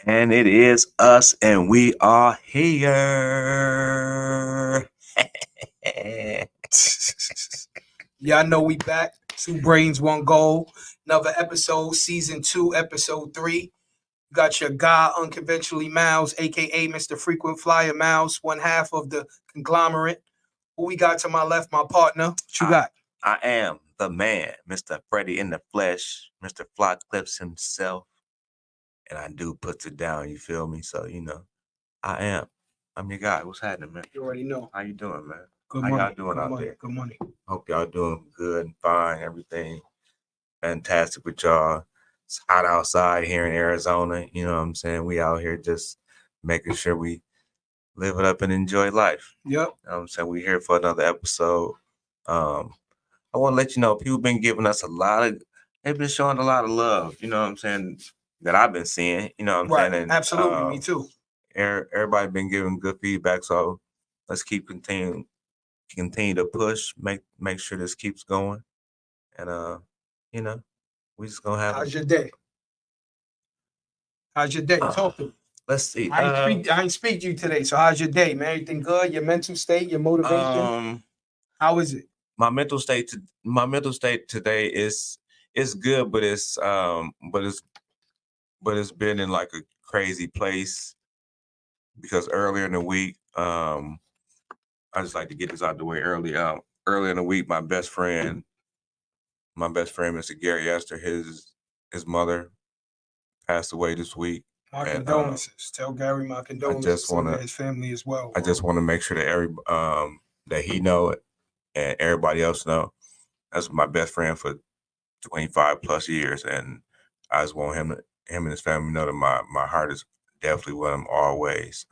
And it is us, and we are here. Y'all know we back. Two Brains, One Goal. Another episode, season 2, episode 3. You got your guy, Unconventionally Miles, a.k.a. Mr. Frequent Flyer Miles, one half of the conglomerate. Who we got to my left, my partner? What you got? I am the man, Mr. Freddy in the flesh, Mr. Fly Clips himself. And I do puts it down, you feel me? So, I am. I'm your guy. What's happening, man? You already know. How you doing, man? Good How money. y'all doing Good out money. there? Good money. Hope y'all doing good and fine. Everything fantastic with y'all. It's hot outside here in Arizona. You know what I'm saying? We out here just making sure we live it up and enjoy life. Yep. You know what I'm saying? We're here for another episode. I want to let you know, people been giving us they've been showing a lot of love, you know what I'm saying, that I've been seeing, you know what I'm saying? And, absolutely, me too. Everybody been giving good feedback, so let's continue to push, make sure this keeps going. And, we just going to have How's your day? Talk to me. Let's see. I ain't speak to you today, so how's your day, man? Everything good? Your mental state, your motivation? How is it? My mental state today is good, but it's been in like a crazy place because earlier in the week, I just like to get this out the way early. Earlier in the week, my best friend, Mr. Gary Esther, his mother passed away this week. My condolences. Tell Gary my condolences and his family as well. I just want to make sure that that he know it and everybody else know. That's my best friend for 25 plus years, and I just want him and his family know that my heart is definitely with him always.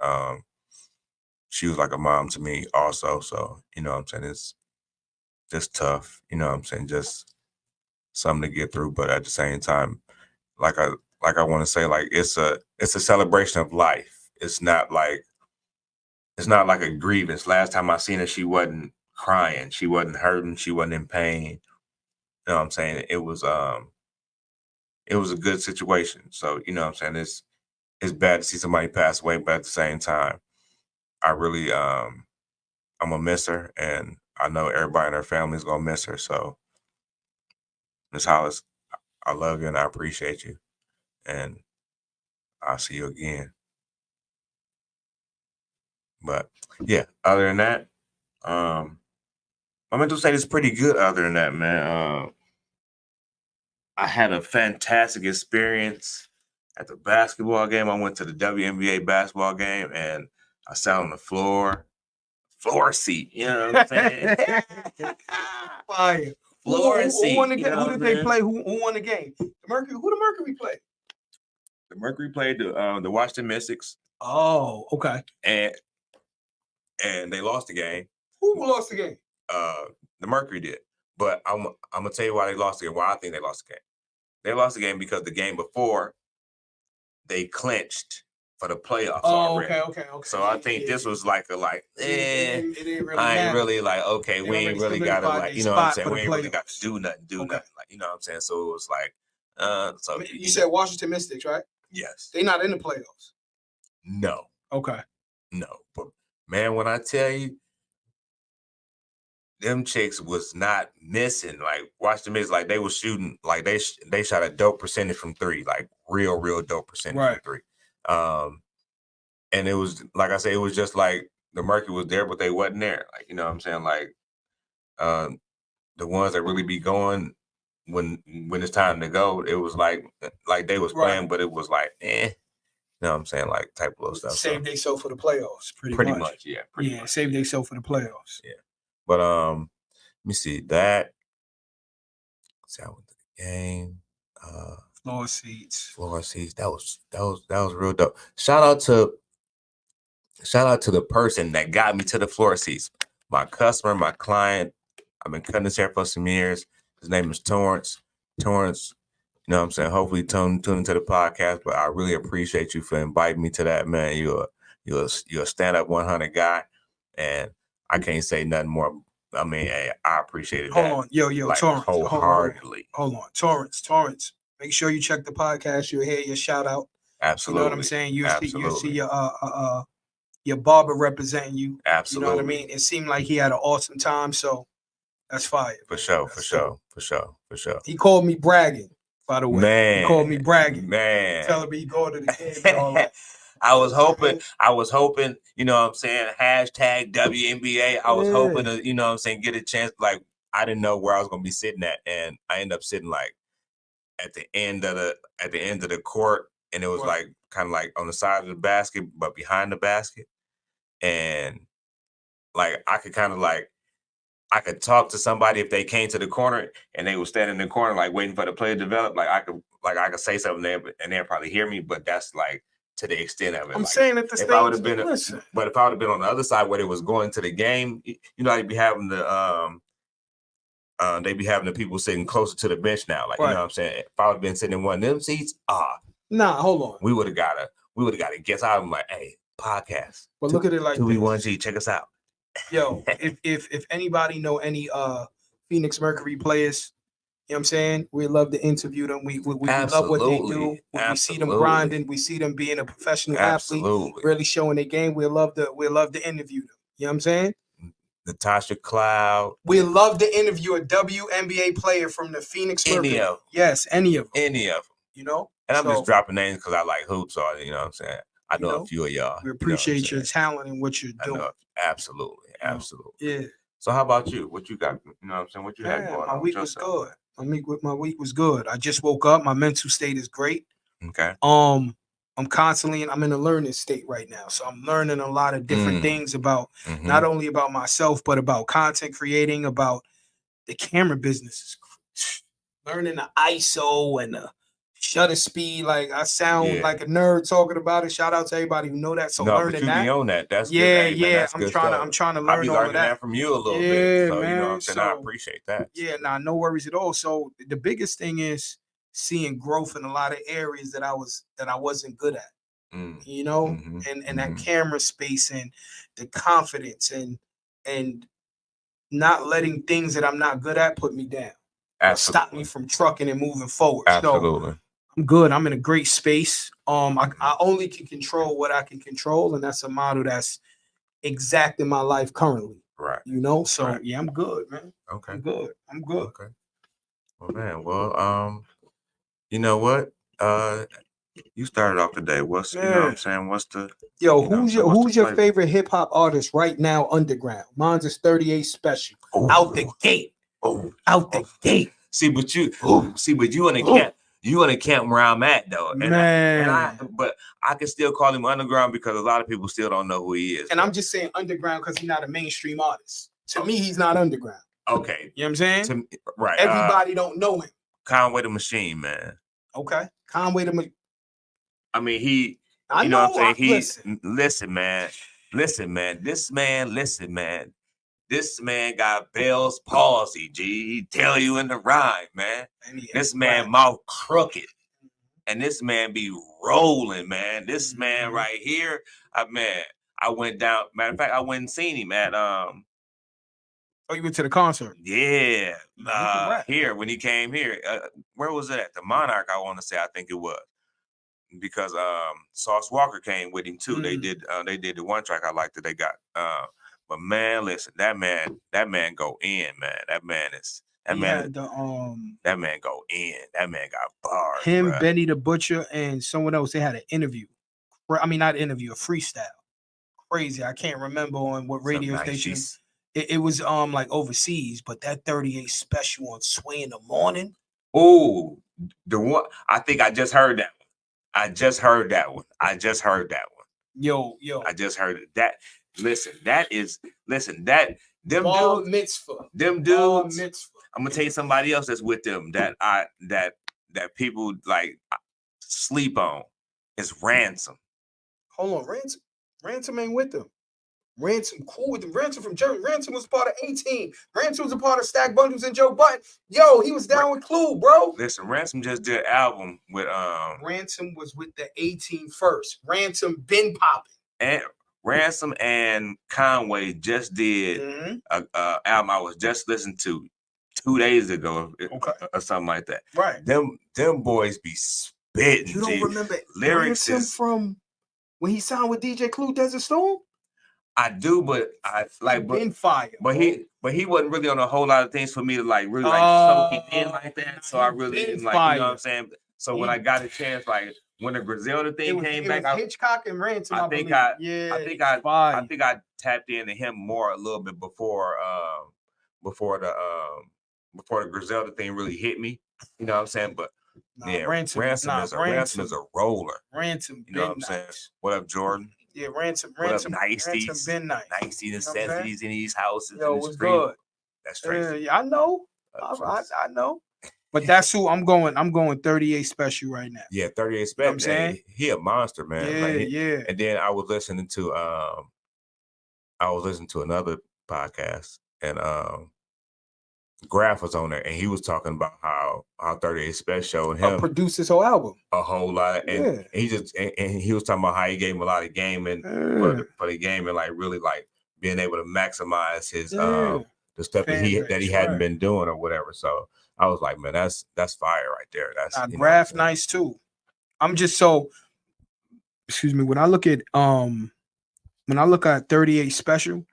She was like a mom to me also, so you know what I'm saying, it's just tough, you know what I'm saying, just something to get through, but at the same time, like I want to say, like it's a celebration of life. It's not like a grievance. Last time I seen her, she wasn't crying, she wasn't hurting, she wasn't in pain. You know what I'm saying? It was a good situation. So, you know what I'm saying? It's bad to see somebody pass away, but at the same time, I really I'm gonna miss her, and I know everybody in her family is gonna miss her. So, Ms. Hollis, I love you and I appreciate you, and I'll see you again. But yeah, other than that, my mental state is pretty good. Other than that, man, I had a fantastic experience at the basketball game. I went to the WNBA basketball game, and I sat on the floor seat. You know what I'm saying? Fire. Floor seat. Who won the game? Who did they play? Who won the game? The Mercury. Who the Mercury played? The Mercury played the Washington Mystics. Oh, okay. And they lost the game. Who lost the game? The Mercury did. But I'm gonna tell you why they lost the game. Why I think they lost the game. They lost the game because the game before they clinched for the playoffs already. Okay. So I think this was like it didn't really I ain't matter. really like, okay, we ain't really gotta like, you know what I'm saying? We ain't really got to do nothing, like, you know what I'm saying? So it was like, so you said Washington Mystics, right? Yes. They not in the playoffs. No. Okay. No. But man, when I tell you, them chicks was not missing. Like, watch the miss. Like, they was shooting. Like, they shot a dope percentage from three. Like, real dope percentage from three. And it was, like I said, it was just like the Mercury was there, but they wasn't there. Like, you know what I'm saying? Like, the ones that really be going when it's time to go, it was like they was playing, but it was like, You know what I'm saying? Like, type of little stuff. Save they self for the playoffs, pretty much. Yeah. Much. Save they self for the playoffs. Yeah. But let me see that. See, I went to the game. Floor seats. That was real dope. Shout out to the person that got me to the floor seats. My customer, my client. I've been cutting his hair for some years. His name is Torrance. Torrance, you know what I'm saying? Hopefully tune into the podcast, but I really appreciate you for inviting me to that, man. You're a stand-up 100 guy, and I can't say nothing more. I mean, hey, I appreciate it. Hold on. Yo, like, Torrance. Wholeheartedly. Hold on. Torrance. Make sure you check the podcast. You'll hear your shout out. Absolutely. You know what I'm saying? You see Absolutely. your barber representing you. Absolutely. You know what I mean? It seemed like he had an awesome time, so that's fire. For man. sure, That's for sure, dope. for sure, for sure. He called me bragging, by the way. Man, He called me bragging. man. Telling me he going to the game and all that. I was hoping, you know what I'm saying, hashtag WNBA. I was hoping to, you know what I'm saying, get a chance. Like, I didn't know where I was gonna be sitting at, and I ended up sitting like at the end of the court, and it was like kind of like on the side of the basket, but behind the basket. And like I could kind of like I could talk to somebody if they came to the corner and they were standing in the corner, like waiting for the play to develop. Like I could say something there, and they'll probably hear me. But that's like to the extent of it. I'm like, saying at the stage, if I would have been, listen. but if I would have been on the other side where it was going to the game, you know, I'd be having they be having the people sitting closer to the bench now. Like, you know what I'm saying? If I would have been sitting in one of them seats, nah, hold on. we would have got to guess out. I'm like, hey, podcast. But look at it like 2B1G, check us out. Yo, if anybody know any Phoenix Mercury players, you know what I'm saying? We love to interview them. We love what they do. We see them grinding. We see them being a professional athlete, really showing their game. We love to interview them. You know what I'm saying? Natasha Cloud. We love to interview a WNBA player from the Phoenix Mercury. Yes, any of them. You know? And I'm just dropping names because I like hoops, or you know what I'm saying? I know a few of y'all. We appreciate your talent and what you're doing. Absolutely. Yeah. So how about you? What you got? You know what I'm saying? What you had going on? My week was good. My week was good. I just woke up. My mental state is great. Okay. I'm in a learning state right now. So I'm learning a lot of different things about not only about myself, but about content creating, about the camera business. Learning the ISO and the shutter speed. Like I sound like a nerd talking about it. Shout out to everybody who know that. So learning that. Be on that. That's good. Yeah. That's I'm trying to learn I'll be all learning of that. From you a little bit. So man, you know what I'm saying? I appreciate that. Yeah, no worries at all. So the biggest thing is seeing growth in a lot of areas that I wasn't good at. You know, and that camera space and the confidence and not letting things that I'm not good at put me down. Stop me from trucking and moving forward. Absolutely. So I'm good. I'm in a great space. I only can control what I can control, and that's a model that's exact in my life currently. Right. You know, so yeah, I'm good, man. Okay. I'm good. Okay. Well, man. Well, you know what? You started off today. You know what I'm saying? What's the who's your favorite hip hop artist right now? Underground. Mine's is 38 Special. Out the gate. Out the gate. See, but you in a camp. You in a camp where I'm at though, but I can still call him underground because a lot of people still don't know who he is. And I'm just saying underground because he's not a mainstream artist. To me, he's not underground. Okay, you know what I'm saying? Right. Everybody don't know him. Conway the Machine, man. Okay, Conway the Machine. I mean, he. You know what I'm saying? Listen, man. This man got Bell's palsy, G. He tell you in the rhyme, man. This man mouth crooked. And this man be rolling, man. This man right here, I went down. Matter of fact, I went and seen him at Oh, you went to the concert? Yeah. Here when he came here. Where was it at? The Monarch, I want to say, I think it was. Because Sauce Walker came with him too. They did the one track I liked that they got. But man, listen, that man go in, man. That man go in. That man got bars. Him, bruh. Benny the Butcher, and someone else. They had an interview. I mean, not interview, a freestyle. Crazy. I can't remember on what radio station. It was like overseas, but that 38 Special on Sway in the Morning. Oh, the one. I think I just heard that one. I just heard that one. Yo. I just heard it. That. Listen, that them Bar dudes. mitzvah. Them dudes. I'm gonna tell you somebody else that's with them that people like sleep on. Is Ransom. Hold on, Ransom ain't with them. Ransom cool with them. Ransom from Germany. Ransom was a part of 18. Ransom was a part of Stack Bundles and Joe Button. Yo, he was down with Clue, bro. Listen, Ransom just did an album with Ransom was with the 18 first. Ransom been popping. And Ransom and Conway just did a album I was just listening to 2 days ago, or something like that. Right. Them boys be spitting. You don't remember lyrics Ransom from when he signed with DJ Clue, Desert Storm? I do, but I like, been fire. But he wasn't really on a whole lot of things for me to like really like soak it in like that. So I really didn't like, you know what I'm saying? So when I got a chance, like when the Griselda thing came back, Hitchcock and Ransom. I think I tapped into him more a little bit before the Griselda thing really hit me. You know what I'm saying? But Ransom is a roller. Ransom, you know what I'm saying? What up, Jordan? Yeah, Ransom Ransom been nice. Nicey necessities in these houses. Yo, what's good? That's crazy. Yeah, I know. I know. But that's who I'm going. I'm going 38 Special right now. Yeah, 38 Special. You know what I'm saying? He a monster, man. Yeah. And then I was listening to another podcast, and Graf was on there, and he was talking about how 38 Special and him produced this whole album a whole lot, and he just and he was talking about how he gave him a lot of game and for the game, and like really like being able to maximize his the stuff that he hadn't been doing or whatever. So I was like, man, that's fire right there. That's Graf nice too. I'm just so excuse me when I look at 38 Special.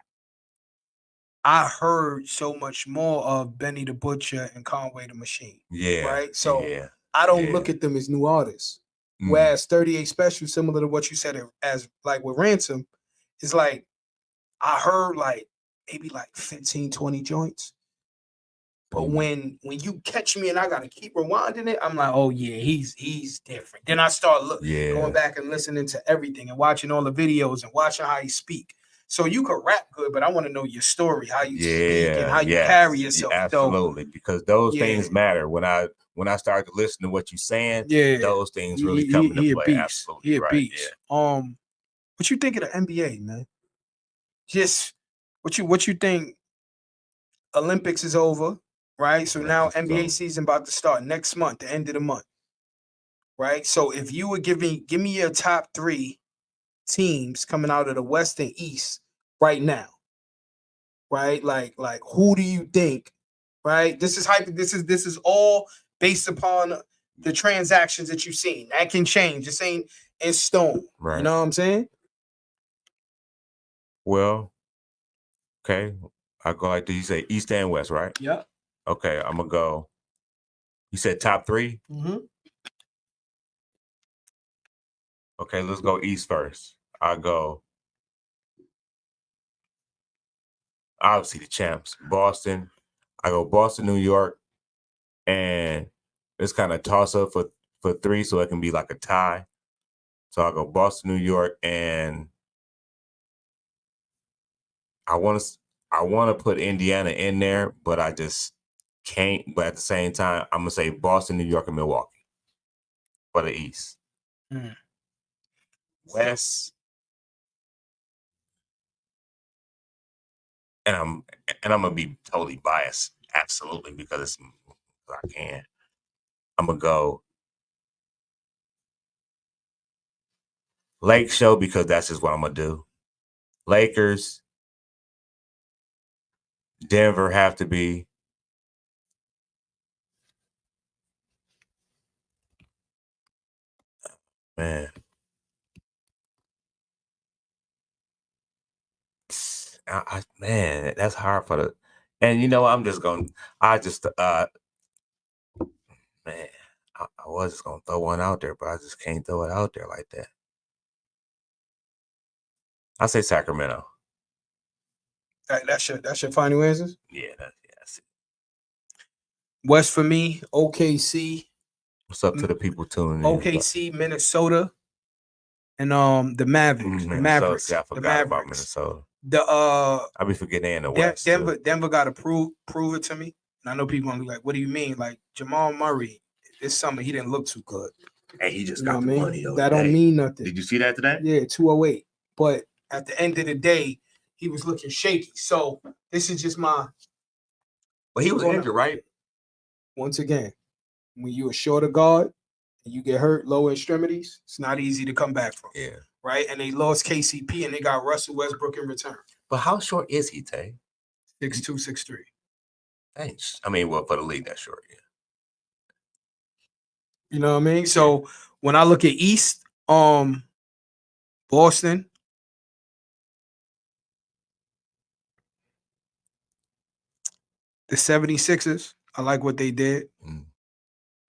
I heard so much more of Benny the Butcher and Conway the Machine. Yeah. Right. So I don't look at them as new artists. Whereas 38 Special, similar to what you said as like with Ransom, is like I heard like maybe like 15, 20 joints. But when you catch me and I gotta keep rewinding it, I'm like, oh yeah, he's different. Then I start going back and listening to everything and watching all the videos and watching how he speak. So you could rap good, but I want to know your story, how you speak and how you carry yourself. Absolutely, because those things matter. When I started to listen to what you're saying, those things really come into play. Absolutely, right. Yeah. What you think of the NBA, man? Just what you think? Olympics is over, right? So now NBA season about to start next month, the end of the month, right? So if you would give me your top 3 teams coming out of the West and East right now, right? Like who do you think, right? This is all based upon the transactions that you've seen. That can change. This ain't in stone. Right. You know what I'm saying? Well, okay. I go like this. You say East and West, right? Yeah. Okay, I'm gonna go. You said top 3? Mm-hmm. Okay, let's go East first. Obviously the champs, Boston. I go Boston, New York, and it's kind of toss up for 3, so it can be like a tie. So I go Boston, New York, and I want to put Indiana in there, but I just can't. But at the same time, I'm gonna say Boston, New York, and Milwaukee for the East. West. And I'm gonna be totally biased, absolutely, because I can. I'm gonna go Lake Show because that's just what I'm gonna do. Lakers, Denver have to be. Man. Man, that's hard for the. And you know, I was just gonna throw one out there, but I just can't throw it out there like that. I say Sacramento. That's your final answers? Yeah, that's it. West for me, OKC. What's up to the people tuning in? OKC, Minnesota, and the Mavericks. The Mavericks. I forgot about Minnesota. I be forgetting in the West. Denver got to prove it to me. And I know people gonna be like, "What do you mean?" Like Jamal Murray this summer, he didn't look too good. And he just got the money though. That don't mean nothing. Did you see that today? Yeah, 208. But at the end of the day, he was looking shaky. So this is just my. But he was injured, right? Once again, when you're a shorter guard and you get hurt lower extremities, it's not easy to come back from. Yeah. Right? And they lost KCP and they got Russell Westbrook in return. But how short is he, Tay? 6'2", 6'3". I mean, well, for the league, that's short, yeah. You know what I mean? So When I look at East, Boston, the 76ers, I like what they did.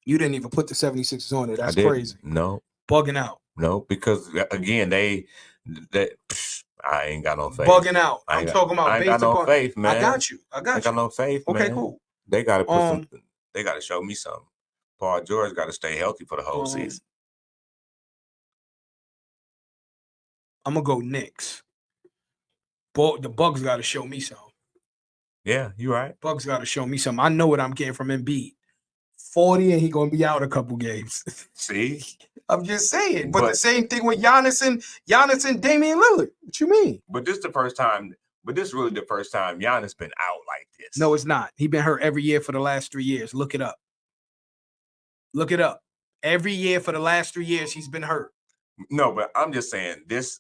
You didn't even put the 76ers on it. That's crazy. No. Bugging out. No, because again, they I ain't got no faith. Bugging out. I'm talking about I ain't got no faith, man. I got you. I got no faith, man. Okay, cool. They gotta put something. They gotta show me something. Paul George gotta stay healthy for the whole season. I'm gonna go Knicks. The Bucks gotta show me something. Yeah, you're right. Bucks gotta show me something. I know what I'm getting from Embiid. 40 and he gonna be out a couple games. See? I'm just saying. But the same thing with Giannis and Damian Lillard. What you mean? But this is the first time. But this is really the first time Giannis been out like this. No, it's not. He's been hurt every year for the last 3 years. Look it up. Look it up. Every year for the last 3 years, he's been hurt. No, but I'm just saying this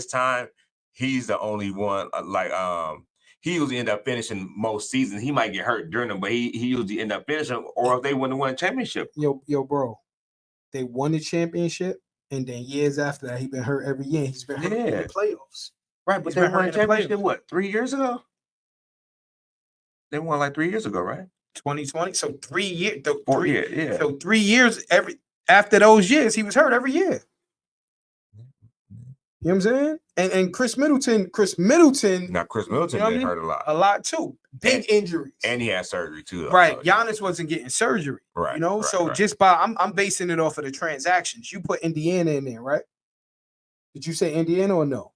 time, he's the only one. He usually end up finishing most seasons. He might get hurt during them, but he usually end up finishing. Or if they wouldn't have won a championship. Yo, bro, they won the championship, and then years after that, he's been hurt every year. He's been hurt in the playoffs. Right, but they won a championship, what, 3 years ago? They won like 3 years ago, right? 2020. So 3 years. 4 years, yeah. So 3 years after those years, he was hurt every year. You know what I'm saying? And Chris Middleton. Now, Chris Middleton been hurt a lot. A lot too. Big injuries. And he had surgery too. Though, right. So, Giannis wasn't getting surgery. Right. You know, just by I'm basing it off of the transactions. You put Indiana in there, right? Did you say Indiana or no?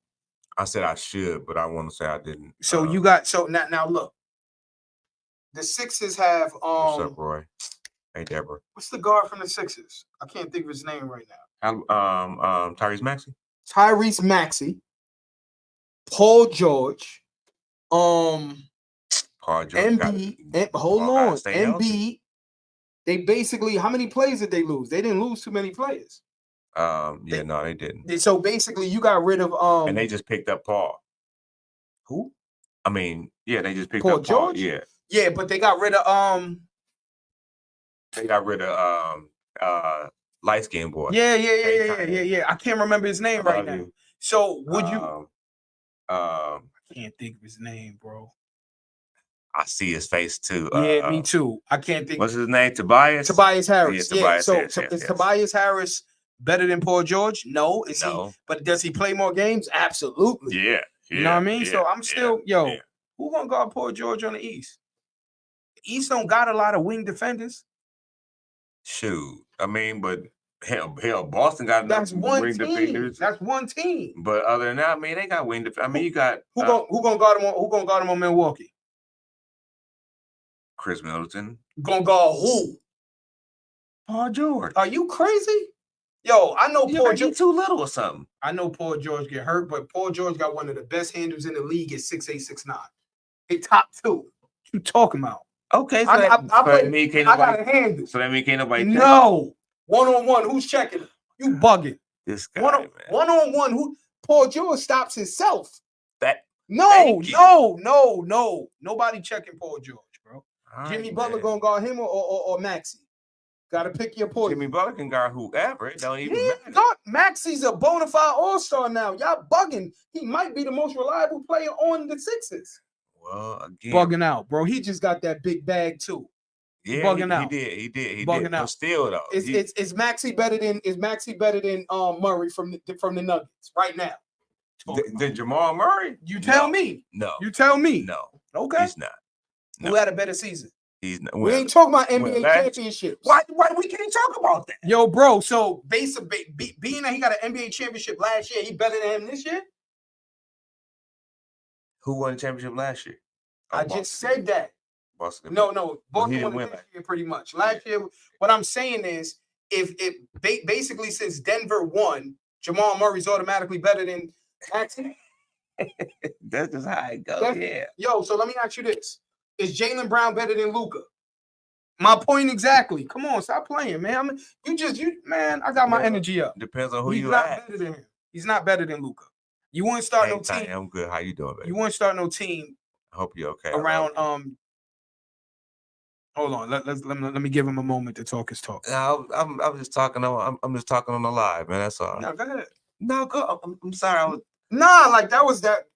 I said I should, but I want to say I didn't. So you got now look. The Sixers have What's up, Roy? Hey, Deborah. What's the guard from the Sixers? I can't think of his name right now. Tyrese Maxey. Tyrese Maxey, Paul George, Paul George. Embiid. Hold on, Embiid. They basically, how many players did they lose? They didn't lose too many players. No, they didn't. So basically, you got rid of and they just picked up Paul. Who? I mean, yeah, they just picked Paul up Paul. George. Yeah, but they got rid of They got rid of light skinned boy. Yeah. I can't remember his name right now. So would you? I can't think of his name, bro. I see his face too. Yeah, me too. I can't think. What's his name? Tobias Harris. Yeah, Tobias Harris. Is Tobias Harris better than Paul George? No. Is he? But does he play more games? Absolutely. Yeah. You know what I mean? So I'm still, who gonna guard Paul George on the East? The East don't got a lot of wing defenders. Shoot. I mean, but hell, Boston got enough wing defenders. That's one team. But other than that, I mean, they got wing defenders. I mean, you got who gonna guard him on? Who gonna guard him on Milwaukee? Chris Middleton. Gonna guard who? Paul George. Are you crazy? Yo, I know Paul George too little or something. I know Paul George get hurt, but Paul George got one of the best handles in the league at 6'8", 6'9". He top 2. What you talking about? Okay, so that means I got a handle. So that means can't nobody. No, 1-on-1. Who's checking him? You bugging? This guy, man. 1-on-1. Who? Paul George stops himself. No. Nobody checking Paul George, bro. Jimmy Butler gonna guard him or Maxey. Gotta pick your poison. Jimmy Butler can guard whoever. It don't even matter. Maxey's a bona fide all-star now. Y'all bugging. He might be the most reliable player on the Sixers. Well, again, bugging out, bro. He just got that big bag too. Yeah, bugging out. He did. Bugging out. But still, though, is Maxey better than Murray from the Nuggets right now? Than Jamal Murray? You tell me. No. You tell me. No. Okay. He's not. No. Who had a better season? He's not. We ain't talking about NBA championships. Why we can't talk about that? Yo, bro. So being that he got an NBA championship last year, he better than him this year? Who won the championship last year? I just said that. Boston. No. Boston won this year pretty much. Last year, what I'm saying is, if basically since Denver won, Jamal Murray's automatically better than Maxey. That's just how it goes. Yeah. Yo, so let me ask you this: is Jaylen Brown better than Luka? My point exactly. Come on, stop playing, man. Man, I got my energy up. Depends on who you ask. Better than him. He's not better than Luka. You wouldn't start no team. I'm good. How you doing, baby? You wouldn't start no team. I hope you're okay. Around Hold on. Let me give him a moment to talk his talk. No, I'm just talking on. I'm just talking on the live, man. That's all. No, go ahead. No, go. I'm sorry. I was. Nah, like that was that.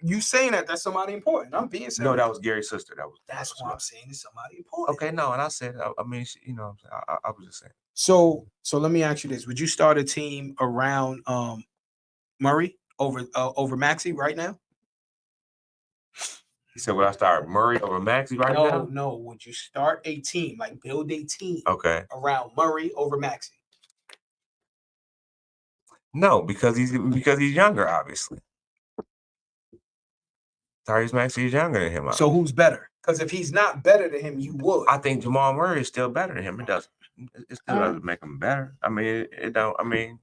You saying that's somebody important. I'm being serious. No, that was Gary's sister. That's why I'm saying it's somebody important. Okay, no, and I said. I mean, I was just saying. So let me ask you this: would you start a team around Murray over Maxey right now? He said, "Would I start Murray over Maxey right now?" No. Would you start a team, like build a team, Okay. around Murray over Maxey? No, because he's younger, obviously. Tyrese Maxey is younger than him. So who's better? Because if he's not better than him, you would. I think Jamal Murray is still better than him. It still doesn't make him better. I mean, it don't. I mean,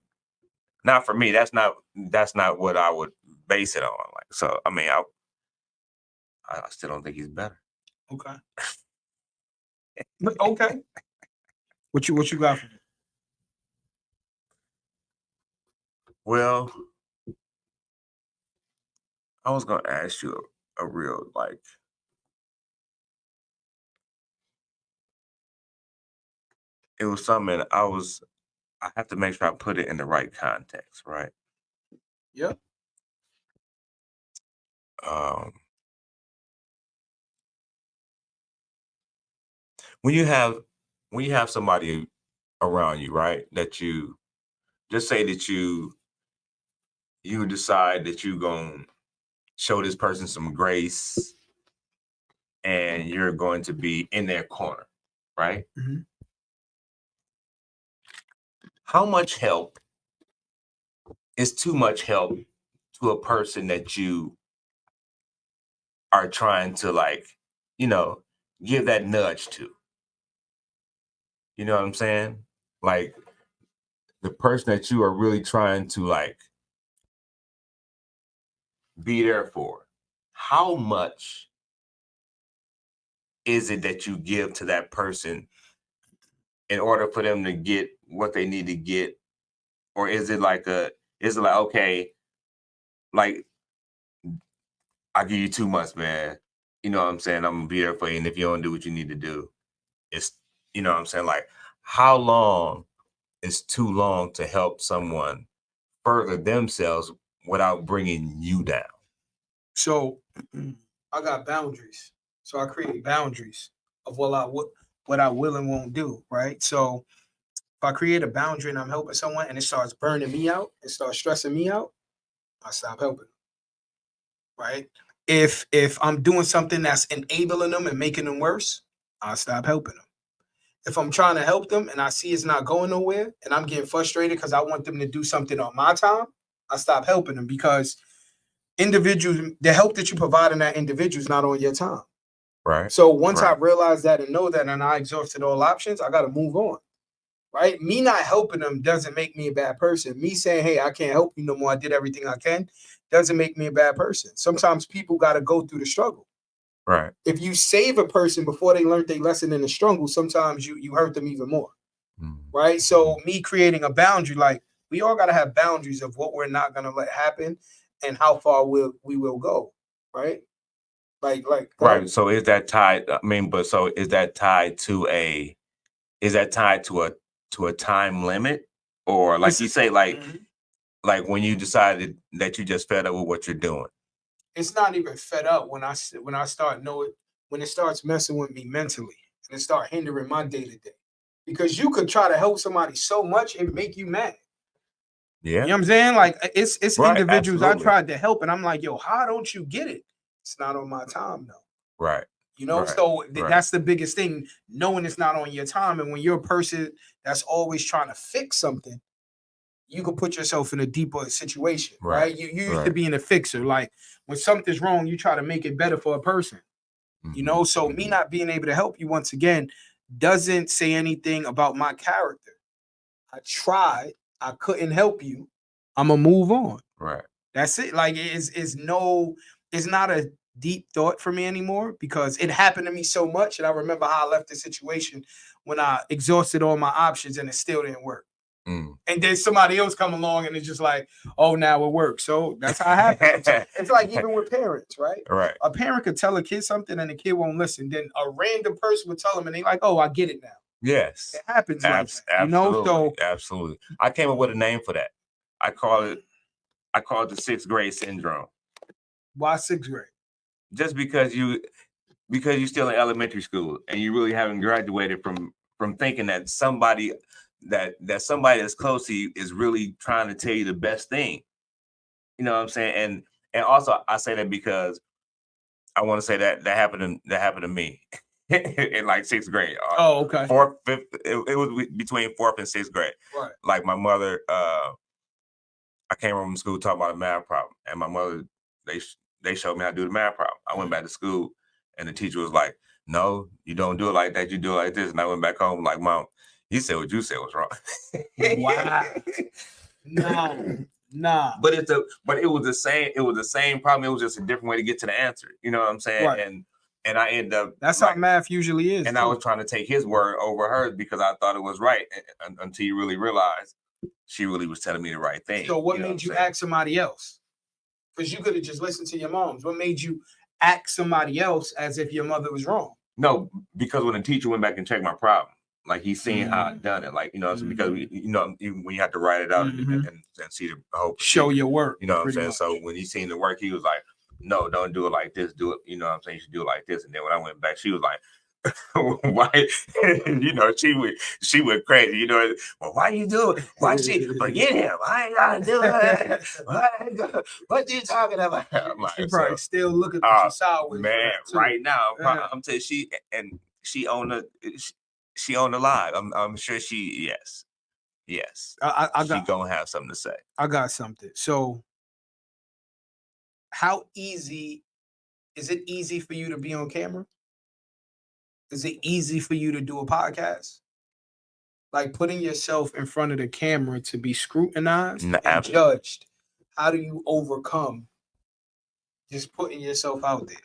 not for me. That's not what I would base it on. Like, so I mean, I still don't think he's better. Okay. Okay. What you got for me? Well, I was gonna ask you a real like. It was something I have to make sure I put it in the right context, right? Yeah. When you have somebody around you, right? That you just say that you decide that you're gonna show this person some grace and you're going to be in their corner, right? Mm-hmm. How much help is too much help to a person that you are trying to, like, give that nudge to? You know what I'm saying? Like, the person that you are really trying to, like, be there for. How much is it that you give to that person in order for them to get what they need to get? Or is it like okay, like, I'll give you 2 months, man. You know what I'm saying? I'm gonna be there for you. And if you don't do what you need to do, it's, you know what I'm saying? Like, how long is too long to help someone further themselves without bringing you down? So I got boundaries. So I create boundaries of what I will and won't do, right? So if I create a boundary and I'm helping someone and it starts burning me out, it starts stressing me out, I stop helping them, right? If I'm doing something that's enabling them and making them worse, I stop helping them. If I'm trying to help them and I see it's not going nowhere and I'm getting frustrated because I want them to do something on my time, I stop helping them, because individuals, the help that you provide in that individual is not on your time. Right. So once I realize that and know that and I exhausted all options, I got to move on. Right? Me not helping them doesn't make me a bad person. Me saying, hey, I can't help you no more, I did everything I can, doesn't make me a bad person. Sometimes people got to go through the struggle. Right. If you save a person before they learned their lesson in the struggle, sometimes you hurt them even more. Right? So me creating a boundary, like, we all got to have boundaries of what we're not going to let happen and how far we will go. Right? Like right. So is that tied? I mean, but so is that tied to a time limit? Or like you say, like, like when you decided that you just fed up with what you're doing? It's not even fed up when I start when it starts messing with me mentally and it start hindering my day to day. Because you could try to help somebody so much and make you mad. Yeah. You know what I'm saying? Like, it's right, individuals absolutely. I tried to help and I'm like, yo, how don't you get it? It's not on my time though. Right. You know, so that's the biggest thing, knowing it's not on your time. And when you're a person that's always trying to fix something, you can put yourself in a deeper situation, right? You used to being a fixer. Like, when something's wrong, you try to make it better for a person, you know? So me not being able to help you, once again, doesn't say anything about my character. I tried. I couldn't help you. I'm going to move on. Right. That's it. Like, it's not a deep thought for me anymore, because it happened to me so much. And I remember how I left the situation when I exhausted all my options and it still didn't work. And then somebody else come along and it's just like, oh, now it works. So that's how it happens. It's like even with parents, right? Right. A parent could tell a kid something and the kid won't listen. Then a random person would tell them and they're like, oh, I get it now. Yes. It happens like that, absolutely. So absolutely. I came up with a name for that. I call it the 6th grade syndrome. Why 6th grade? Just because you're still in elementary school and you really haven't graduated from thinking that somebody that's close to you is really trying to tell you the best thing. You know what I'm saying? And also I say that because I want to say that happened to me in like 6th grade. Oh, okay. 4th, 5th, it was between 4th and 6th grade. Right. Like my mother, I came home from school talking about a math problem, and my mother, they showed me how to do the math problem. I went back to school, and the teacher was like, "No, you don't do it like that. You do it like this." And I went back home like, "Mom, you said what you said was wrong." Wow. Nah. But it was the same. It was the same problem. It was just a different way to get to the answer. You know what I'm saying? Right. And I ended up. That's how math usually is. And I was trying to take his word over hers because I thought it was right until you really realize she really was telling me the right thing. So what made you ask somebody else? Because you could have just listened to your mom's. What made you ask somebody else as if your mother was wrong? No, because when the teacher went back and checked my problem, like he's seen how I done it, like because when you have to write it out and see the whole show your work. You know what I'm saying? Much. So when he seen the work, he was like, "No, don't do it like this. Do it. You know what I'm saying? You should do it like this." And then when I went back, she was like, "Why?" she went crazy. You know, well, why you do it? Why she forget him? I ain't gotta do it. What you talking about? I'm like, she probably still looking at you sideways. Man, right now, I'm telling you, she on the live. I'm sure yes. She gonna have something to say. I got something. So, how easy is it? Easy for you to be on camera? Is it easy for you to do a podcast? Like putting yourself in front of the camera to be scrutinized and judged. How do you overcome just putting yourself out there?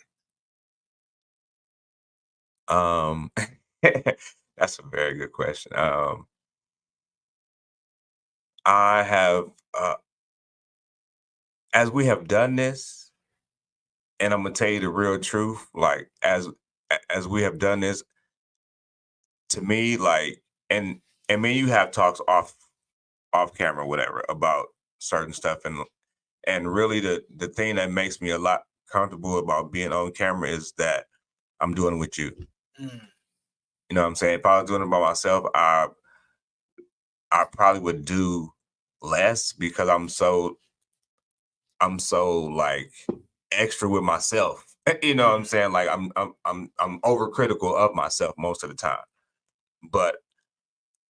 That's a very good question. I have, as we have done this, and I'm gonna tell you the real truth. Like as we have done this, to me, like, and me, you have talks off camera, whatever, about certain stuff, and really the thing that makes me a lot comfortable about being on camera is that I'm doing it with you. You know what I'm saying? If I was doing it by myself, I probably would do less because I'm so like extra with myself. You know what I'm saying? Like I'm overcritical of myself most of the time. But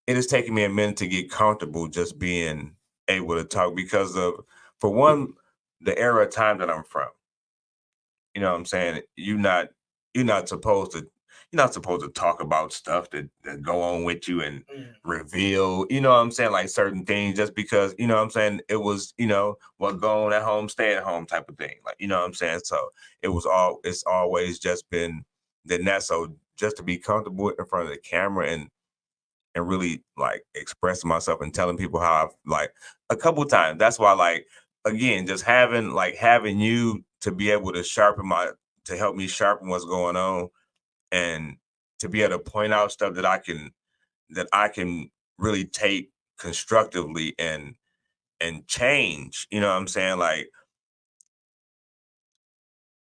it is taking me a minute to get comfortable just being able to talk because of, for one, the era of time that I'm from. You know what I'm saying? You're not supposed to talk about stuff that go on with you and reveal, you know what I'm saying, like certain things just because, you know what I'm saying, it was, what go on at home, stay at home type of thing. Like, you know what I'm saying? So it's always just been that. So just to be comfortable in front of the camera and really like expressing myself and telling people how I've like a couple times. That's why, like, again, just having you to be able to to help me sharpen what's going on and to be able to point out stuff that I can really take constructively and change, you know what I'm saying? Like,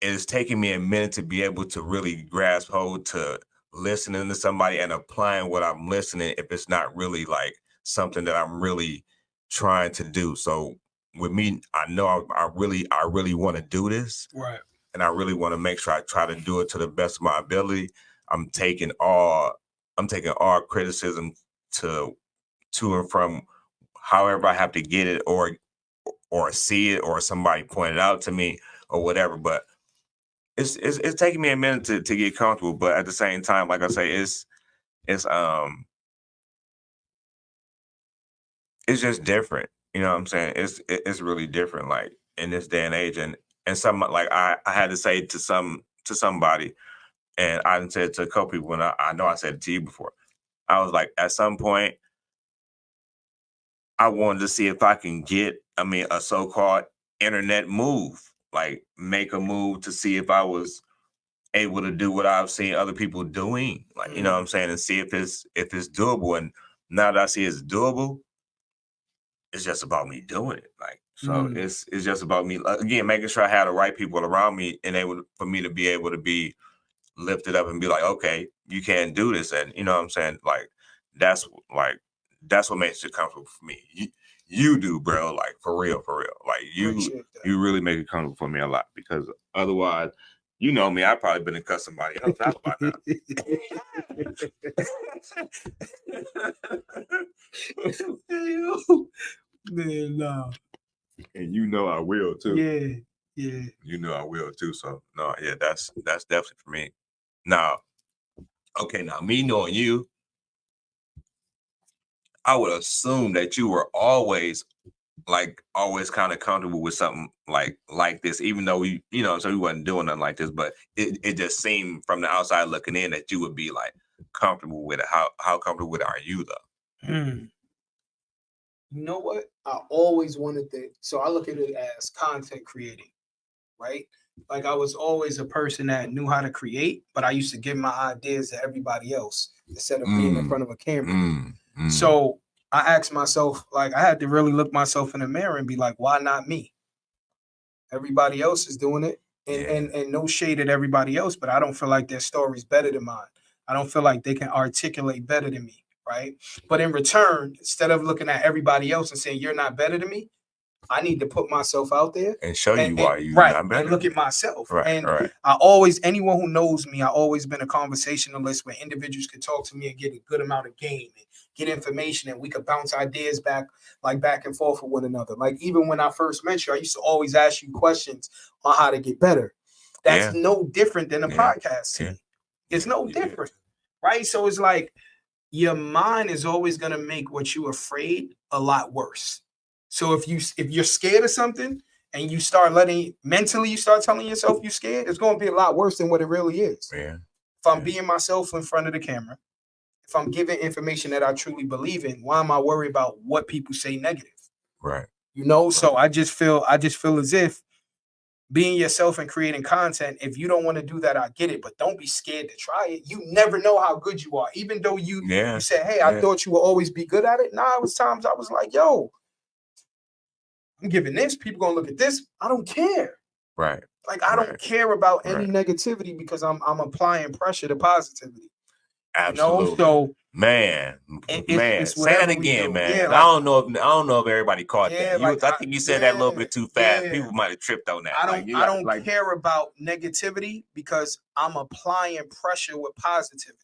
it's taking me a minute to be able to really grasp hold to listening to somebody and applying what I'm listening if it's not really like something that I'm really trying to do. So with me, I know I really want to do this. Right. And I really want to make sure I try to do it to the best of my ability. I'm taking all criticism to and from however I have to get it or see it or somebody point it out to me or whatever. But it's taking me a minute to get comfortable, but at the same time, like I say, it's just different. You know what I'm saying? It's really different, like in this day and age, and some, like I had to say to somebody, and I done said it to a couple people, and I know I said it to you before. I was like, at some point, I wanted to see if I can get, a so-called internet move, like make a move to see if I was able to do what I've seen other people doing, like, you know what I'm saying, and see if it's doable. And now that I see it's doable, it's just about me doing it. Like, so it's just about me, again, making sure I have the right people around me and able for me to be able to be lifted up and be like, okay, you can do this. And you know what I'm saying? That's that's what makes it comfortable for me. You do, bro. Like for real. Like you really make it comfortable for me a lot, because otherwise, you know me, I've probably been to cut somebody else out by now. Man, no. And you know I will too. Yeah. You know I will too. So no, yeah, that's definitely for me. Now, okay, now me knowing you, I would assume that you were always kind of comfortable with something like this, even though so you wasn't doing nothing like this, but it just seemed from the outside looking in that you would be like comfortable with it. How comfortable with it are you though? You know what? I always wanted that. So I look at it as content creating, right? Like I was always a person that knew how to create, but I used to give my ideas to everybody else instead of being in front of a camera. So I asked myself, like, I had to really look myself in the mirror and be like, why not me? Everybody else is doing it. And no shade at everybody else, but I don't feel like their story's better than mine. I don't feel like they can articulate better than me, right? But in return, instead of looking at everybody else and saying, you're not better than me, I need to put myself out there and show you why you're not better. And look at myself. Right, and right. Anyone who knows me, I always been a conversationalist where individuals could talk to me and get a good amount of game and get information, and we could bounce ideas back and forth with one another. Like even when I first met you, I used to always ask you questions on how to get better. That's no different than a podcast to me. It's no different, right? So it's like your mind is always going to make what you're afraid a lot worse. So if you're scared of something and you start mentally you start telling yourself you're scared, it's going to be a lot worse than what it really is. Yeah. If I'm being myself in front of the camera, if I'm giving information that I truly believe in, why am I worried about what people say negative? Right. So I just feel as if being yourself and creating content, if you don't want to do that, I get it, but don't be scared to try it. You never know how good you are. Even though you say, hey, I thought you would always be good at it. It was times I was like, yo, I'm giving this, people gonna look at this. I don't care. Right. Like I don't care about any negativity because I'm applying pressure to positivity. Absolutely. So man, it's say that again, man. Yeah, I don't know if everybody caught that. I think you said that a little bit too fast. Yeah. People might have tripped on that. I don't care about negativity because I'm applying pressure with positivity.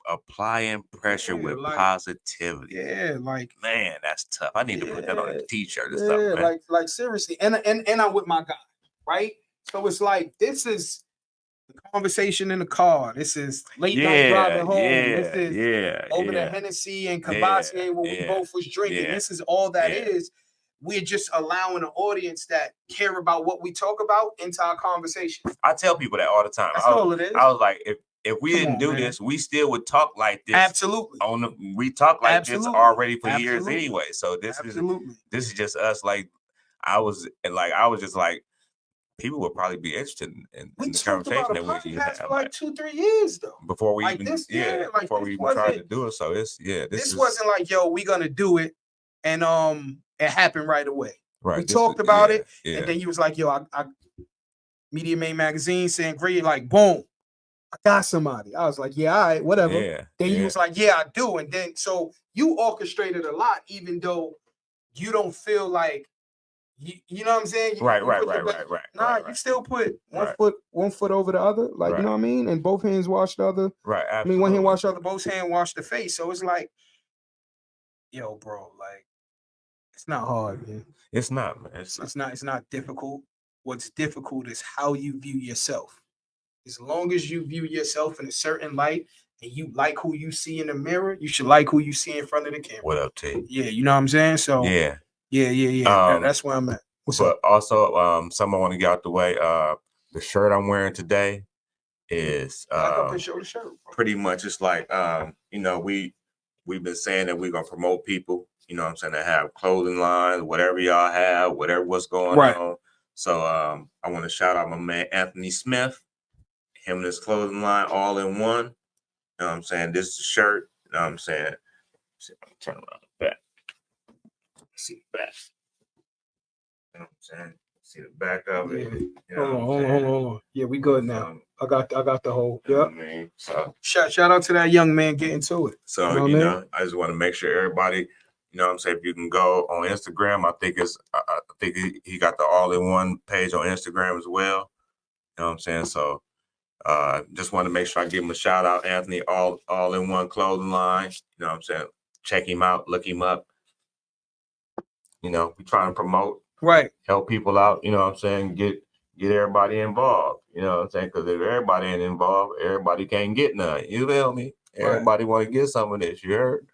Applying pressure with positivity. Yeah, man, that's tough. I need to put that on a t-shirt or something. Man. Like seriously. And I'm with my guy, right? So it's like this is the conversation in the car. This is late night driving home. This is over the Hennessy and Cavassier where we both was drinking. This is all that is. We're just allowing an audience that care about what we talk about into our conversation. I tell people that all the time. That's all it is. I was like, if we didn't do this, we still would talk like this. Absolutely. We talk like this already for years anyway. So this is just us. Like I was just like, people would probably be interested in the conversation that we had for like 2-3 years though. Before we even before we even tried to do it. So this wasn't like, yo, we gonna do it and it happened right away. Right. We talked about it and then you was like, yo, I Media Main Magazine saying great, like boom, I got somebody. I was like, yeah, all right, whatever. Then you was like, yeah, I do. And then so you orchestrated a lot, even though you don't feel like you know what I'm saying? Right. You still put one foot over the other, like you know what I mean, and both hands wash the other. Right. Absolutely. I mean, one hand wash the other, both hands wash the face. So it's like, yo, bro, like it's not hard, man. It's not, man. It's not difficult. What's difficult is how you view yourself. As long as you view yourself in a certain light and you like who you see in the mirror, you should like who you see in front of the camera. What up, T? Yeah, you know what I'm saying? So yeah. That's where I'm at. What's up? Also, something I want to get out the way. The shirt I'm wearing today is show the shirt, bro. Pretty much it's like we've been saying that we're gonna promote people you know what I'm saying, that have clothing lines, whatever y'all have, what's going Right. on. So I want to shout out my man Anthony Smith, him and his clothing line all in one. You know what I'm saying? This is the shirt. You know what I'm saying? See, I'm turn around the back. See the back. You know what I'm saying? See the back of it. Yeah. You know Hold on. Yeah, we good now. I got the whole. You know Yep. what I mean? So Shout out to that young man getting to it. So, you know, I just want to make sure everybody, you know what I'm saying, if you can go on Instagram, I think he got the all-in-one page on Instagram as well. You know what I'm saying? So just want to make sure I give him a shout out, Anthony, all-in-one clothing line. You know what I'm saying? Check him out, look him up. You know, we trying to promote, right, help people out, you know what I'm saying, get everybody involved. You know what I'm saying? Because if everybody ain't involved, everybody can't get none. You feel me? Everybody want to get some of this, you heard?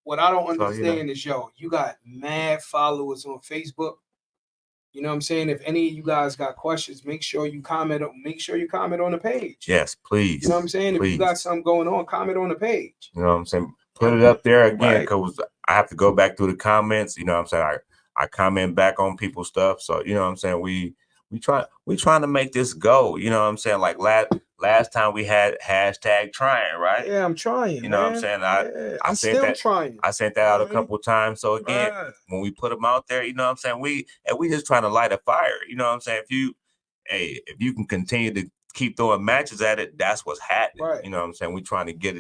What I don't understand is, you got mad followers on Facebook. You know what I'm saying? If any of you guys got questions, make sure you comment on the page. Yes, please. You know what I'm saying? Please. If you got something going on, comment on the page. You know what I'm saying? Put it up there again, because I have to go back through the comments. You know what I'm saying? I comment back on people's stuff. So, you know what I'm saying? We trying to make this go. You know what I'm saying? Like last time we had #trying, right? Yeah, I'm trying. You know what I'm saying? I'm still trying. I sent that out a couple of times. So again, when we put them out there, you know what I'm saying? We just trying to light a fire. You know what I'm saying? If you can continue to keep throwing matches at it, that's what's happening. Right. You know what I'm saying? We trying to get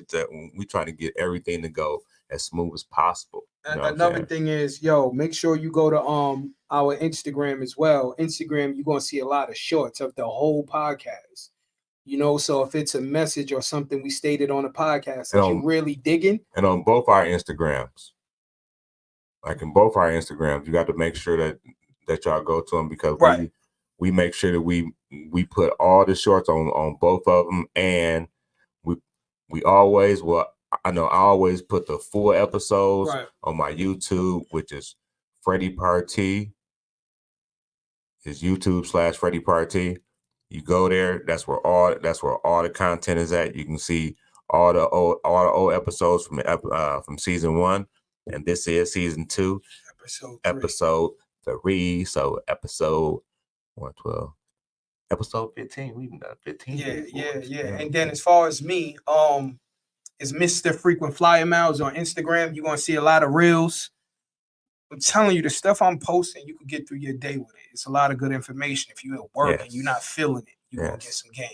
everything to go as smooth as possible. You know Another thing is, make sure you go to our Instagram as well. Instagram, you're gonna see a lot of shorts of the whole podcast. You know, so if it's a message or something we stated on the podcast that you really digging, and on both our Instagrams, like in both our Instagrams, you got to make sure that y'all go to them, because we make sure that we put all the shorts on both of them, and we always I know I always put the full episodes on my YouTube, which is Freddie Party. His YouTube /Freddie Party. You go there. That's where all the content is at. You can see all the old episodes from season 1, and this is season 2, episode 3. So episode 112, episode 15. We even got 15. Yeah. And then as far as me, is Mr. Frequent Flyer Miles on Instagram. You're gonna see a lot of reels. I'm telling you, the stuff I'm posting, you can get through your day with it. It's a lot of good information. If you're at work and you're not feeling it, you're gonna get some game.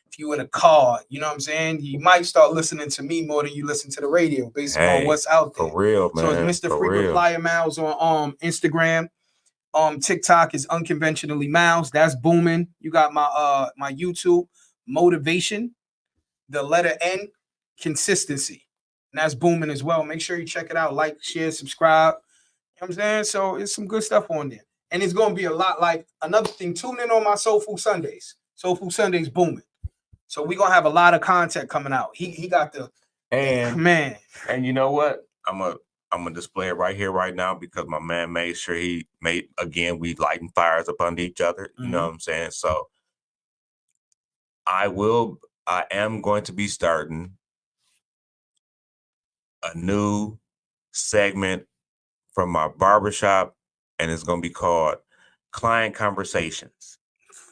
If you're in a car, you know what I'm saying? You might start listening to me more than you listen to the radio, based on what's out there. For real, man. So it's Mr. Frequent Flyer Miles on Instagram. TikTok is Unconventionally Miles. That's booming. You got my my YouTube, Motivation, the letter N, Consistency. And that's booming as well. Make sure you check it out. Like, share, subscribe. You know what I'm saying? So it's some good stuff on there. And it's going to be a lot like another thing. Tune in on my Soul Food Sundays. Soul Food Sundays booming. So we're going to have a lot of content coming out. He got the man. And you know what? I'm gonna display it right here, right now, because my man made sure we lighting fires up under each other. You know what I'm saying? So I am going to be starting a new segment from my barbershop, and it's going to be called Client Conversations.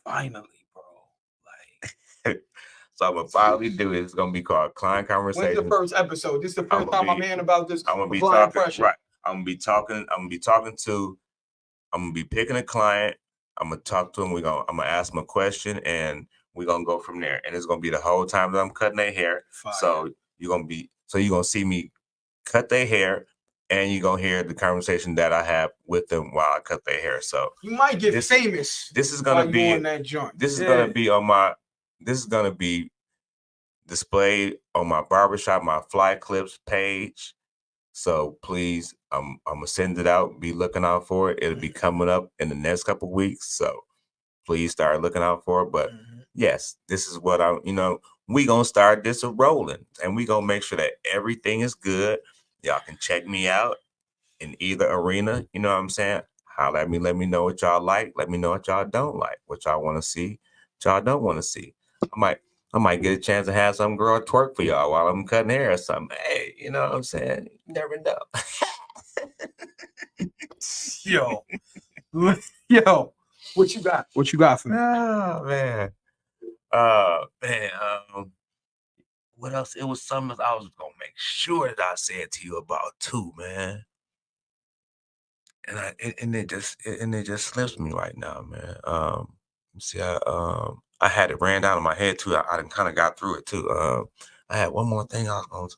Finally, bro. So I'm going to finally do it. It's going to be called Client Conversations. When's the first episode? This is the first time I'm hearing about this. I'm going to be talking, right. I'm going to be picking a client. I'm going to talk to him. I'm going to ask him a question, and we're going to go from there. And it's going to be the whole time that I'm cutting their hair. Fire. So you're going to see me cut their hair, and you're going to hear the conversation that I have with them while I cut their hair. So you might get famous. This is going to be on that joint. This is going to be displayed on my barbershop, my Fly Clips page. So please, I'm gonna send it out. Be looking out for it. It'll be coming up in the next couple of weeks. So please start looking out for it. But yes, this is what we gonna start this rolling, and we gonna make sure that everything is good. Y'all can check me out in either arena. You know what I'm saying? Holler at me. Let me know what y'all like. Let me know what y'all don't like. What y'all want to see. What y'all don't want to see. I might get a chance to have some girl twerk for y'all while I'm cutting hair or something. Hey, you know what I'm saying? You never know. Yo, yo, what you got? What you got for me? Oh man. Man. What else? It was something I was gonna make sure that I said to you about too, man. And it just slips me right now, man. See, I had it ran down in my head too. I kind of got through it too. I had one more thing I was going to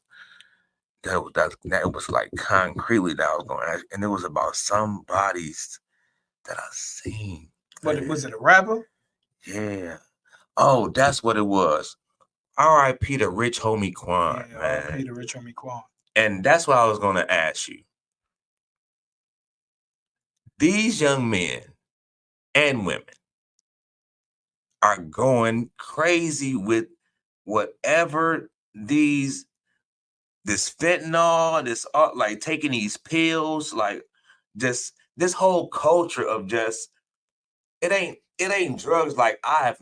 that was like concretely that I was going to ask, and it was about somebody's that I seen. But was it a rapper? Yeah. Oh, that's what it was. R.I.P. to Rich Homie Quan, Yeah, man. R.I.P. to Rich Homie Quan. And that's what I was going to ask you. These young men and women are going crazy with whatever this fentanyl, this like taking these pills, like just this whole culture of just it ain't drugs like I've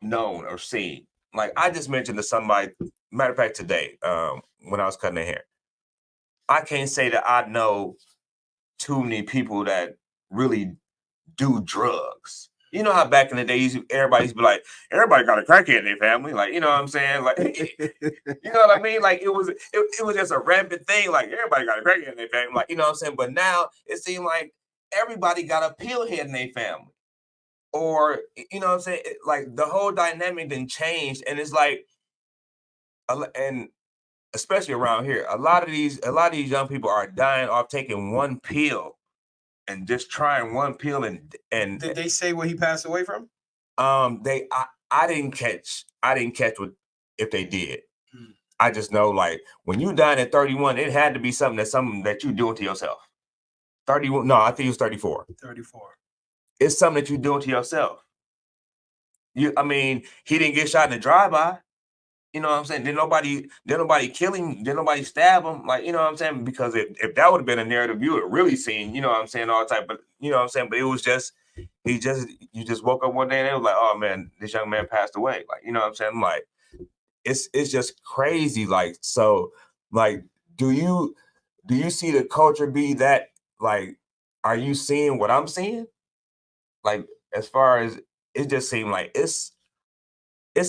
known or seen. Like I just mentioned to somebody, matter of fact, today, when I was cutting their hair. I can't say that I know too many people that really do drugs. You know how back in the day, everybody used to be like, everybody got a crackhead in their family. Like, you know what I'm saying? Like, you know what I mean? Like, it was just a rampant thing. Like, everybody got a crackhead in their family. Like, you know what I'm saying? But now it seemed like everybody got a pillhead in their family. Or, you know what I'm saying? Like, the whole dynamic then changed. And it's like, and especially around here, a lot of these young people are dying off taking one pill and just trying one pill and Did they say what he passed away from? I didn't catch what if they did. I just know like when you died at 31, it had to be something that you're doing to yourself. 31, no, I think it was 34. 34. It's something that you're doing to yourself. I mean, he didn't get shot in a drive-by. You know what I'm saying? Did nobody kill him? Did nobody stab him? Like, you know what I'm saying? Because if that would have been a narrative you would have really seen, you know what I'm saying, all type, but you know what I'm saying? But it was just you just woke up one day and it was like, oh man, this young man passed away. Like, you know what I'm saying? Like, it's just crazy. Like, so like, do you see the culture be that like, are you seeing what I'm seeing? Like, as far as it just seemed like it's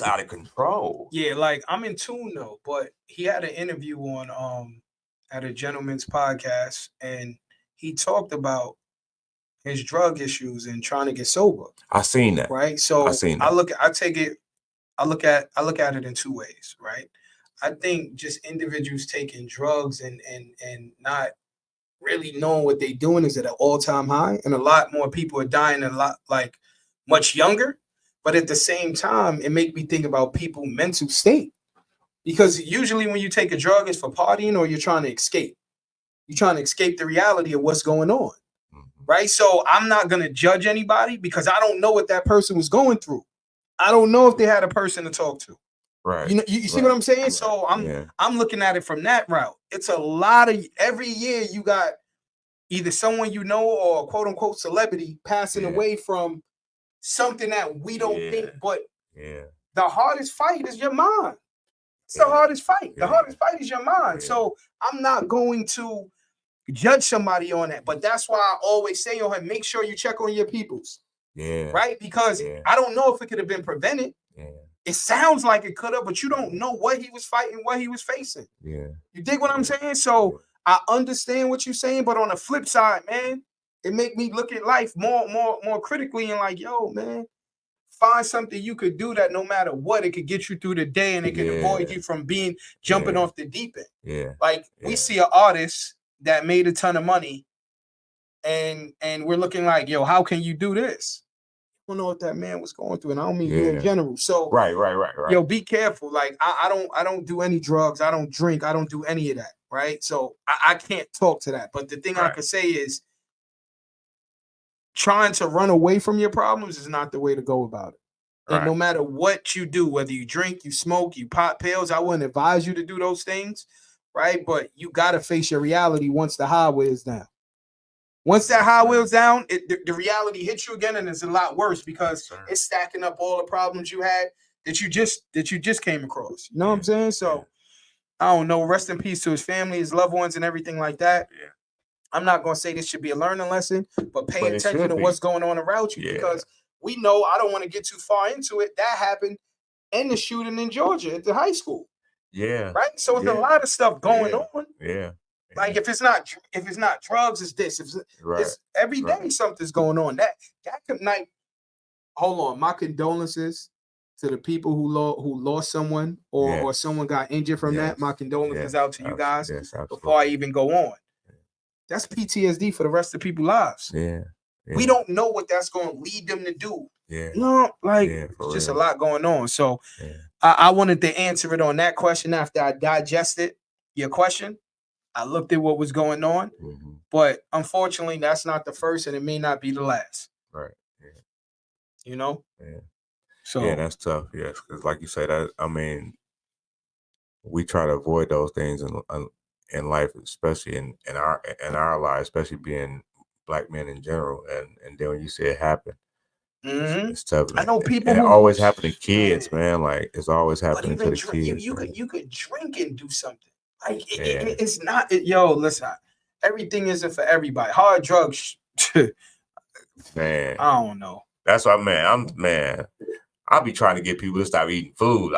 out of control. Yeah, like I'm in tune though, but he had an interview on at a gentleman's podcast and he talked about his drug issues and trying to get sober. I seen that. Right. So I seen that. I look at it in two ways, right? I think just individuals taking drugs and not really knowing what they're doing is at an all-time high, and a lot more people are dying a lot like much younger. But at the same time, it makes me think about people's mental state. Because usually when you take a drug, it's for partying or you're trying to escape. You're trying to escape the reality of what's going on. Right? So I'm not going to judge anybody because I don't know what that person was going through. I don't know if they had a person to talk to. Right. You know, you see what I'm saying? Right. So I'm looking at it from that route. It's a lot of every year you got either someone you know or quote unquote celebrity passing away from something that we don't think, but the hardest fight is your mind. It's the hardest fight. The hardest fight is your mind. So I'm not going to judge somebody on that, but that's why I always say, make sure you check on your peoples. Yeah. Right? Because I don't know if it could have been prevented. Yeah. It sounds like it could have, but you don't know what he was fighting, what he was facing. Yeah. You dig what I'm saying? So I understand what you're saying, but on the flip side, man, it make me look at life more critically and like, yo, man, find something you could do that no matter what, it could get you through the day and it could avoid you from jumping off the deep end. Yeah. Like we see an artist that made a ton of money and we're looking like, yo, how can you do this? I don't know what that man was going through, and I don't mean you in general. So right. Yo, be careful. Like I don't do any drugs. I don't drink. I don't do any of that. Right. So I can't talk to that. But the thing I could say is trying to run away from your problems is not the way to go about it. And no matter what you do, whether you drink, you smoke, you pop pills, I wouldn't advise you to do those things. Right. But you got to face your reality once the highway is down. Once that highway is down, the reality hits you again, and it's a lot worse because it's stacking up all the problems you had that you just came across. You know what I'm saying? So I don't know. Rest in peace to his family, his loved ones, and everything like that. Yeah. I'm not gonna say this should be a learning lesson, but pay But it attention should to be. what's going on around you, Yeah. because we know, I don't want to get too far into it, that happened in the shooting in Georgia at the high school. Yeah. Right. So Yeah. it's a lot of stuff going Yeah. on. Yeah. Like if it's not drugs, it's this. If Right. it's every day Right. something's going on. That could night. Hold on. My condolences to the people who lost someone or someone got injured from that. My condolences out to you guys before I even go on. That's PTSD for the rest of people's lives. Yeah. We don't know what that's going to lead them to do. Yeah. No, like Yeah, it's just real. a lot going on. So Yeah. I wanted to answer it on that question after I digested your question. I looked at what was going on, Mm-hmm. but unfortunately, that's not the first, and it may not be the last. Right. Yeah. You know. Yeah. So yeah, that's tough. Yes, because like you say, that I mean, we try to avoid those things in life, especially in our lives, especially being Black men in general. And then when you see it happen, it's tough. I know people. And it always happen to kids, man. Like it's always happening to the kids. You could drink and do something. Like it's not. Yo, listen, everything isn't for everybody. Hard drugs, man. I don't know. That's why, man. I'll be trying to get people to stop eating food.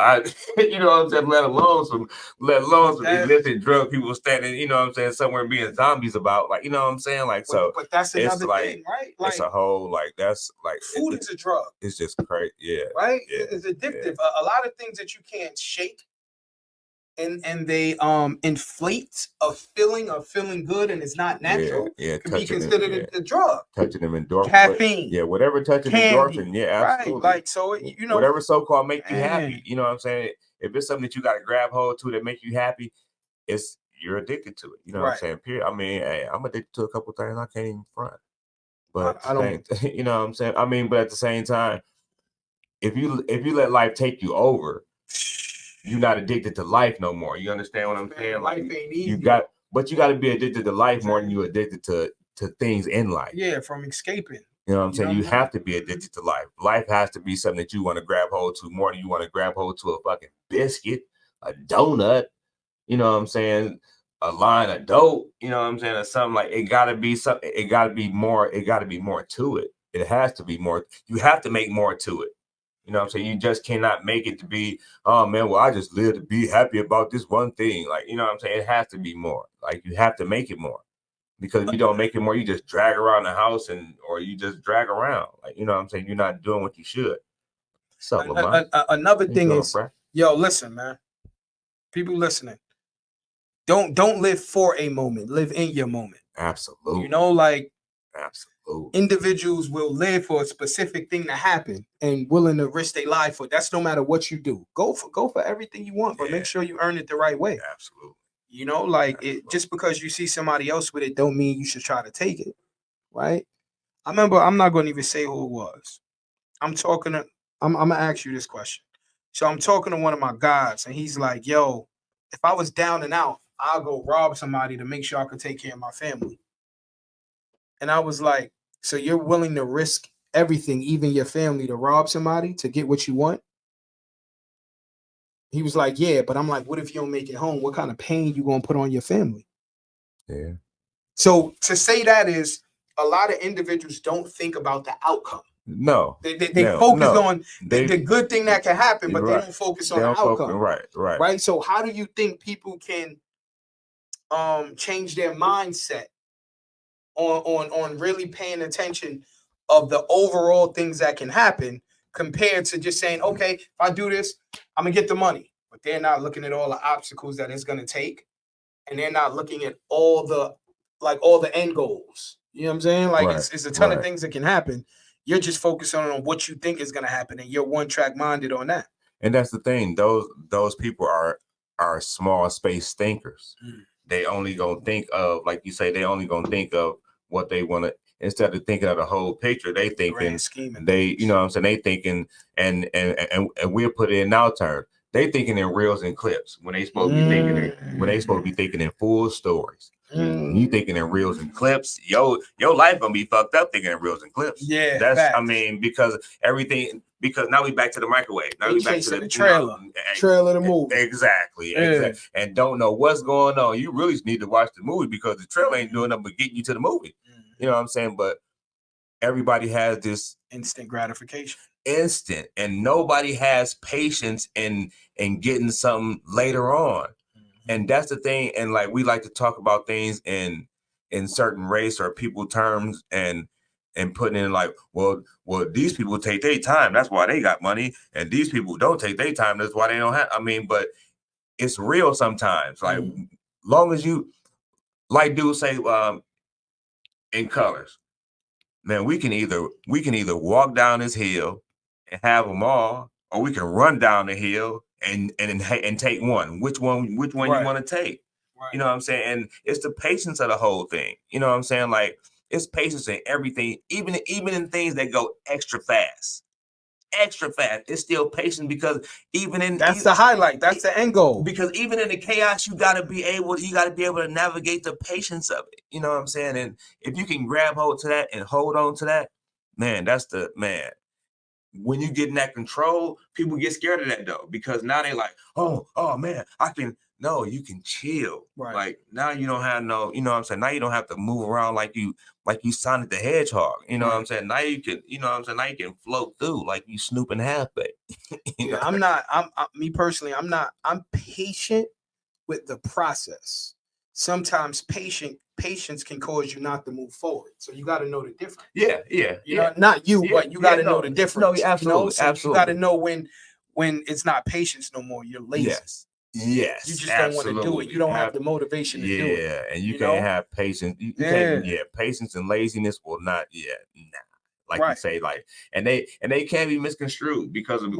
You know what I'm saying? Let alone some illicit drug people standing, you know what I'm saying, somewhere being zombies about. Like, you know what I'm saying? Like, so but that's another thing, right? Like, it's a whole, like, that's like food is a drug. It's just crazy. Yeah. Right? Yeah, it's addictive. Yeah. A lot of things that you can't shake. And they inflate a feeling of feeling good, and it's not natural. Can be considered a drug. Touching them endorphin, caffeine, whatever touching endorphin, absolutely. Right, like so, you know, whatever so-called make you happy. You know what I'm saying? If it's something that you got to grab hold to that make you happy, you're addicted to it. You know what I'm saying? Period. I mean, hey, I'm addicted to a couple things I can't even front. But I don't. You know what I'm saying? I mean, but at the same time, if you let life take you over, you're not addicted to life no more. You understand what I'm saying? Life ain't easy. You got to be addicted to life more than you're addicted to things in life. Yeah, from escaping. You know what I'm saying? You have to be addicted to life. Life has to be something that you want to grab hold to more than you want to grab hold to a fucking biscuit, a donut. You know what I'm saying? A line of dope. You know what I'm saying? Or something like it. Got to be something. It got to be more. It got to be more to it. It has to be more. You have to make more to it. You know what I'm saying? You just cannot make it to be, oh man, well, I just live to be happy about this one thing. Like, you know what I'm saying? It has to be more. Like, you have to make it more. Because if you don't make it more, you just drag around the house or you just drag around. Like, you know what I'm saying? You're not doing what you should. What's up, Lamont? Another thing is, yo, listen, man. People listening. Don't live for a moment. Live in your moment. Absolutely. You know, like, absolutely. Individuals will live for a specific thing to happen and willing to risk their life for. That's no matter what you do. Go for everything you want, but make sure you earn it the right way. Absolutely. You know, like just because you see somebody else with it, don't mean you should try to take it, right? I remember. I'm not going to even say who it was. I'm gonna ask you this question. So I'm talking to one of my guys, and he's like, "Yo, if I was down and out, I'll go rob somebody to make sure I can take care of my family." And I was like, so you're willing to risk everything, even your family, to rob somebody to get what you want? He was like, yeah, but I'm like, what if you don't make it home? What kind of pain you gonna put on your family? Yeah. So to say that is a lot of individuals don't think about the outcome. No. They focus on the good thing that can happen, but they don't focus on the outcome. Right. So how do you think people can change their mindset on really paying attention of the overall things that can happen compared to just saying, okay, if I do this, I'm gonna get the money. But they're not looking at all the obstacles that it's gonna take, and they're not looking at all the end goals. You know what I'm saying? Like it's a ton of things that can happen. You're just focusing on what you think is gonna happen, and you're one track minded on that. And that's the thing. Those people are small space thinkers. They only gonna think of, like you say, they only gonna think of what they want to, instead of thinking of the whole picture. They thinking you know what I'm saying, they thinking and we'll put it in our terms. They thinking in reels and clips when they supposed to be thinking in full stories. You thinking in reels and clips, your life gonna be fucked up thinking in reels and clips. Yeah, that's facts. I mean, because now we back to the microwave. Now we back to the trailer. Trailer of the movie. Exactly. And don't know what's going on. You really need to watch the movie because the trailer ain't doing nothing but getting you to the movie. You know what I'm saying? But everybody has this instant gratification. And nobody has patience in getting something later on. And that's the thing. And like we like to talk about things in certain race or people terms and putting in like, well, these people take their time. That's why they got money. And these people don't take their time. That's why they don't have. I mean, but it's real sometimes. Like long as you, like dudes say, in colors, man, we can either walk down this hill and have them all, or we can run down the hill and take one. Which one you want to take? You know what I'm saying? And it's the patience of the whole thing. You know what I'm saying? Like it's patience in everything, even in things that go extra fast. It's still patient because that's the highlight. That's the end goal. Because even in the chaos, you gotta be able to navigate the patience of it. You know what I'm saying? And if you can grab hold to that and hold on to that, man, that's the man. When you get in that control, people get scared of that though, because now they like, oh man, you can chill. Right. Like now you don't have no, you know what I'm saying? Now you don't have to move around like you Sonic the Hedgehog. You know what I'm saying? Now you can, you know what I'm saying? Now you can float through like you Snoop and Halfback. Me personally, I'm patient with the process. Sometimes patience can cause you not to move forward. So you got to know the difference. Yeah. You know, not you, but you got to know the difference. No, absolutely. You got to know when it's not patience no more. You're lazy. Yes. You just don't want to do it. You don't have the motivation to do it. Yeah, and you can't have patience. You can't. Yeah, patience and laziness will not. Yeah, nah. Like you say, like, and they can't be misconstrued because of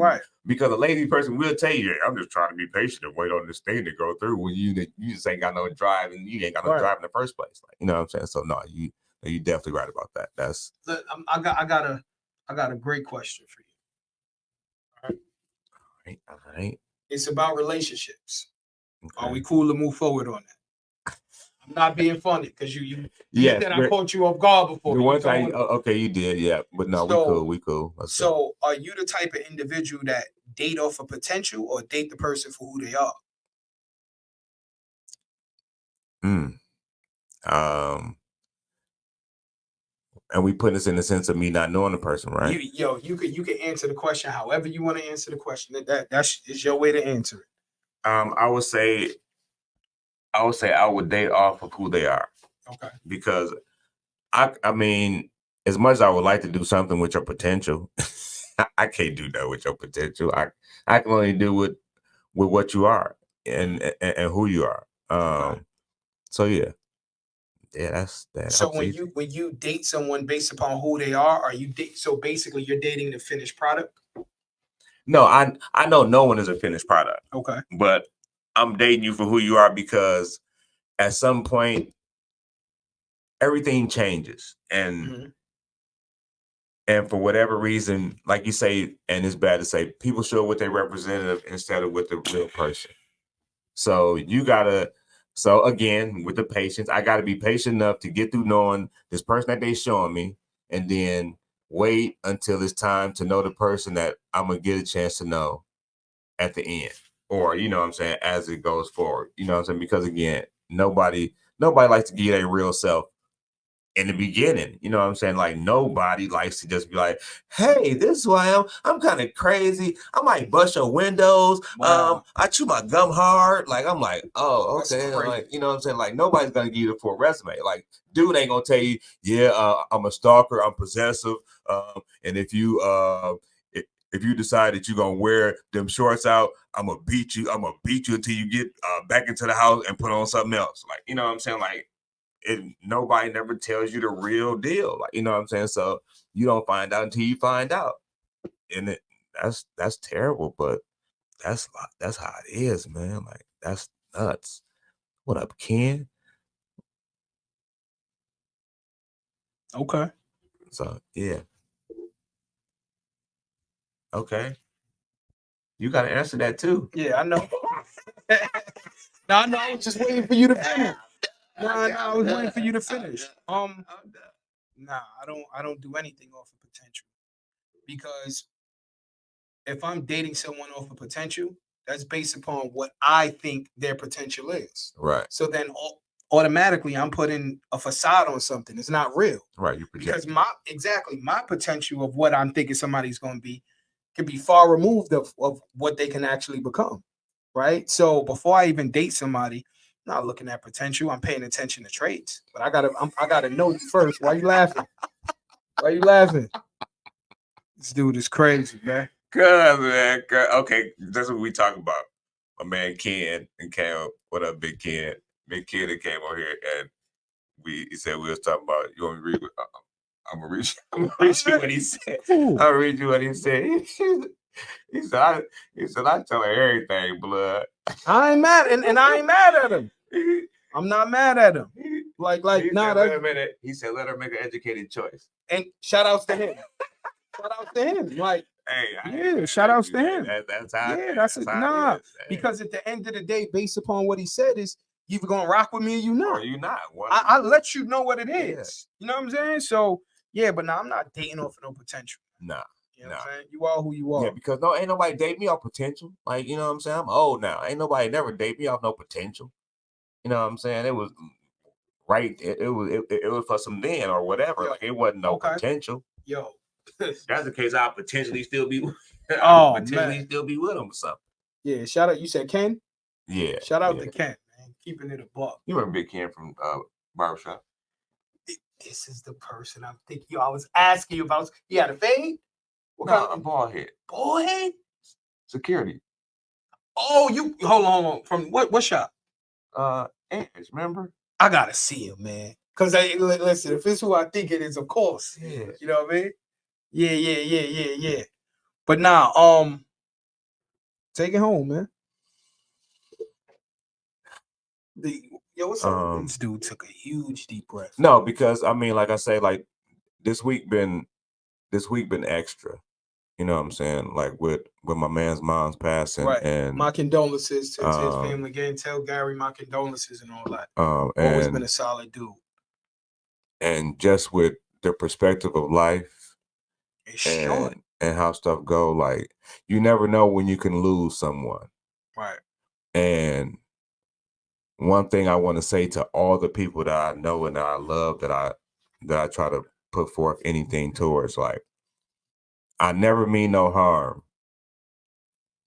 because a lazy person will tell you, I'm just trying to be patient and wait on this thing to go through when you just ain't got no drive and you ain't got no drive in the first place. Like, you know what I'm saying? So no, you definitely right about that. That's I got a great question for you. All right. It's about relationships. Okay. Are we cool to move forward on that? I'm not being funny because you said I caught you off guard before. The one time, okay, you did, yeah. But no, we cool. Let's go. Are you the type of individual that date off of potential or date the person for who they are? And we put this in the sense of me not knowing the person, right? You can answer the question however you want to answer the question. That's your way to answer it. I would say I would date off of who they are. Okay. Because I mean, as much as I would like to do something with your potential, I can't do that with your potential. I can only do with what you are and who you are. Okay. So yeah. Yeah, that's that. So when you date someone based upon who they are you so basically you're dating the finished product? No, I know no one is a finished product. Okay. But I'm dating you for who you are because at some point everything changes and for whatever reason, like you say, and it's bad to say, people show what they representative instead of with the real person. So so again, with the patience, I got to be patient enough to get through knowing this person that they showing me, and then wait until it's time to know the person that I'm gonna get a chance to know at the end, or you know what I'm saying, as it goes forward. You know what I'm saying? Because again, nobody likes to give their real self in the beginning. You know what I'm saying? Like nobody likes to just be like, hey, this is who I am. I'm kind of crazy. I might bust your windows. Wow. I chew my gum hard. Like I'm like, oh, okay. Like, you know what I'm saying? Like nobody's gonna give you the full resume. Like dude ain't gonna tell you, I'm a stalker, I'm possessive. And if you decide that you're gonna wear them shorts out, I'm gonna beat you until you get back into the house and put on something else. Like, you know what I'm saying? Like nobody never tells you the real deal. Like, you know what I'm saying? So you don't find out until you find out. And that's terrible, but that's how it is, man. Like that's nuts. What up, Ken? Okay. So yeah. Okay. You gotta answer that too. Yeah, I know. No, I was just waiting for you to finish. I was waiting for you to finish. Nah, I don't do anything off of potential, because if I'm dating someone off of potential, that's based upon what I think their potential is. Right. So then automatically I'm putting a facade on something. It's not real. Right. You project. Because my potential of what I'm thinking somebody's going to be can be far removed of what they can actually become. Right. So before I even date somebody, I'm not looking at potential. I'm paying attention to traits. But I gotta know you first. Why you laughing? Why you laughing? This dude is crazy, man. Cause man, okay, that's what we talk about. My man Ken and Cam, what up, Big Ken? Big Ken that came on here and he said we was talking about. You want me to read? I'm gonna read. I'm gonna read you what he said. I'll read you what he said. He said I tell her everything, blood. I ain't mad, and I ain't mad at him. I'm not mad at him. Like nah. Wait a minute. He said let her make an educated choice. And shout outs to him. Shout outs to him. Like, hey, shout outs to him. That's how. Yeah, that's it. Nah, because at the end of the day, based upon what he said, is you either gonna rock with me or you not. Or you not. I let you know what it is. Yeah. You know what I'm saying? So yeah, but now I'm not dating off of no potential. Nah. You know what I'm saying? You are who you are. Yeah, because ain't nobody date me off potential. Like, you know what I'm saying? I'm old now. Ain't nobody never date me off no potential. You know what I'm saying? It was right. It was for some then or whatever. Like it wasn't no potential. Yo. That's the case. I'll potentially still be still be with him or something. Yeah, shout out. You said Ken? Yeah. Shout out to Ken, man. Keeping it a buck. You remember Big Ken from Barbershop? This is the person I'm thinking. Yo, I was asking you about. He had a fade? What kind of bald head? Bald head? Security. Oh, you hold on. From what shop? Edge, remember? I gotta see him, man. Cause listen, if it's who I think it is, of course. Yeah. You know what I mean? Yeah. But now, take it home, man. What's up? This dude took a huge deep breath. No, because I mean, like I say, like this week been extra. You know what I'm saying? Like with my man's mom's passing, right. And my condolences to his family again. Tell Gary my condolences and all that. Always been a solid dude. And just with the perspective of life, it's short. And how stuff go, like you never know when you can lose someone. Right. And one thing I want to say to all the people that I know and that I love, that I try to put forth anything towards, like I never mean no harm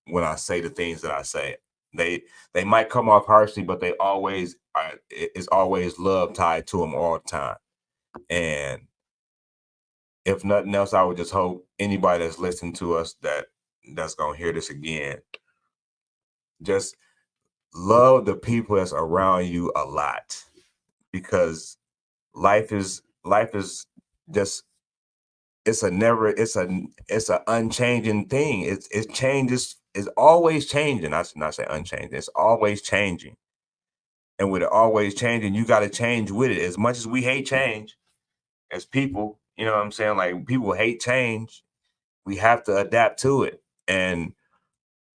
when I say the things that I say. They might come off harshly, but they always it's always love tied to them all the time. And if nothing else, I would just hope anybody that's listening to us that's gonna hear this again, just love the people that's around you a lot, because life is just it's an unchanging thing. It changes. It's always changing. I should not say unchanging. It's always changing. And with it always changing, you got to change with it. As much as we hate change as people, you know what I'm saying? Like people hate change. We have to adapt to it. And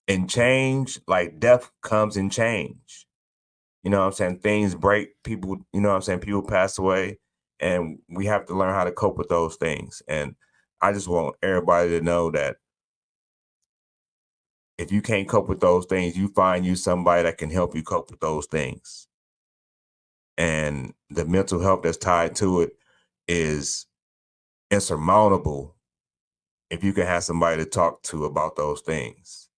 in change, like death comes in change. You know what I'm saying? Things break, people, you know what I'm saying? People pass away, and we have to learn how to cope with those things. And I just want everybody to know that if you can't cope with those things, you find you somebody that can help you cope with those things. And the mental health that's tied to it is insurmountable if you can have somebody to talk to about those things.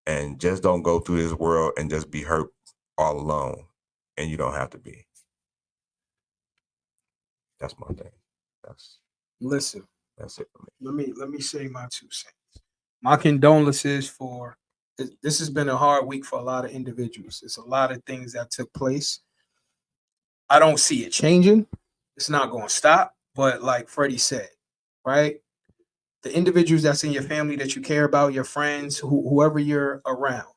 And just don't go through this world and just be hurt all alone. And you don't have to be. That's my thing. Listen. That's it for me. Let me say my 2 cents. My condolences for this has been a hard week for a lot of individuals. There's a lot of things that took place. I don't see it changing. It's not going to stop. But like Freddie said, right? The individuals that's in your family that you care about, your friends, whoever you're around,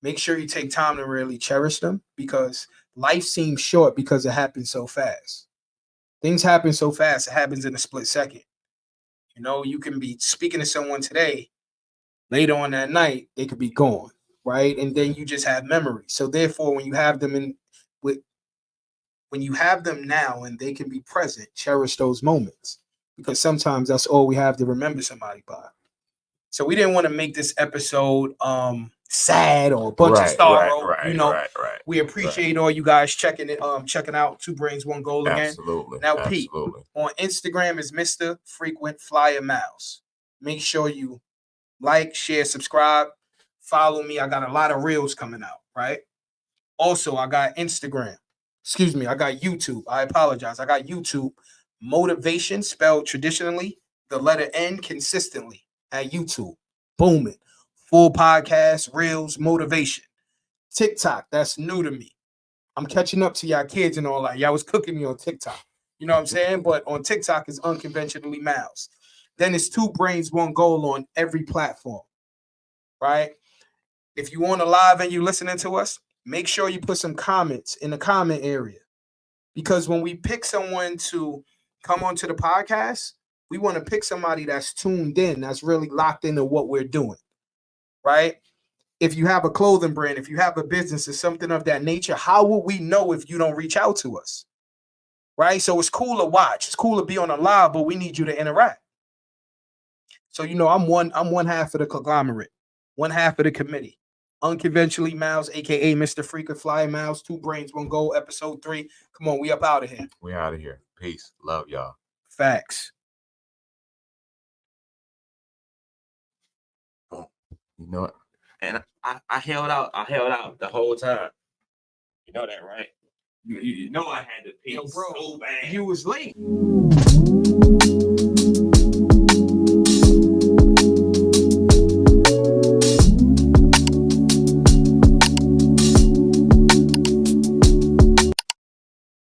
make sure you take time to really cherish them, because life seems short because it happens so fast. Things happen so fast. It happens in a split second. You know, you can be speaking to someone today, later on that night, they could be gone, right? And then you just have memories. So therefore, when you have them in with when you have them now and they can be present, cherish those moments, because sometimes that's all we have to remember somebody by. So we didn't want to make this episode sad or a bunch of sorrow. Right. We appreciate all you guys checking out Two Brains One Goal again. Absolutely. Now, Pete, on Instagram is Mr. Frequent Flyer Miles. Make sure you like, share, subscribe, follow me. I got a lot of reels coming out, right? Also, I got Instagram. Excuse me, I got YouTube. I apologize. I got YouTube. Motivation spelled traditionally, the letter N consistently at YouTube. Booming. Full podcast, reels, motivation. TikTok, that's new to me. I'm catching up to y'all kids and all that. Y'all was cooking me on TikTok. You know what I'm saying? But on TikTok is Unconventionally Miles. Then it's Two Brains, One Goal on every platform, right? If you on a live and you listening to us, make sure you put some comments in the comment area. Because when we pick someone to come onto the podcast, we want to pick somebody that's tuned in, that's really locked into what we're doing, right? If you have a clothing brand, if you have a business or something of that nature, how will we know if you don't reach out to us, right? So it's cool to watch. It's cool to be on a live, but we need you to interact. So, I'm one half of the conglomerate, one half of the committee. Unconventionally Miles, a.k.a. Mr. Frequent Flyer Miles, Two Brains, One Goal, episode 3. Come on, we up out of here. We out of here. Peace. Love y'all. Facts. You know what? And I held out the whole time. You know that, right? You know I had to pee so bad. You was late.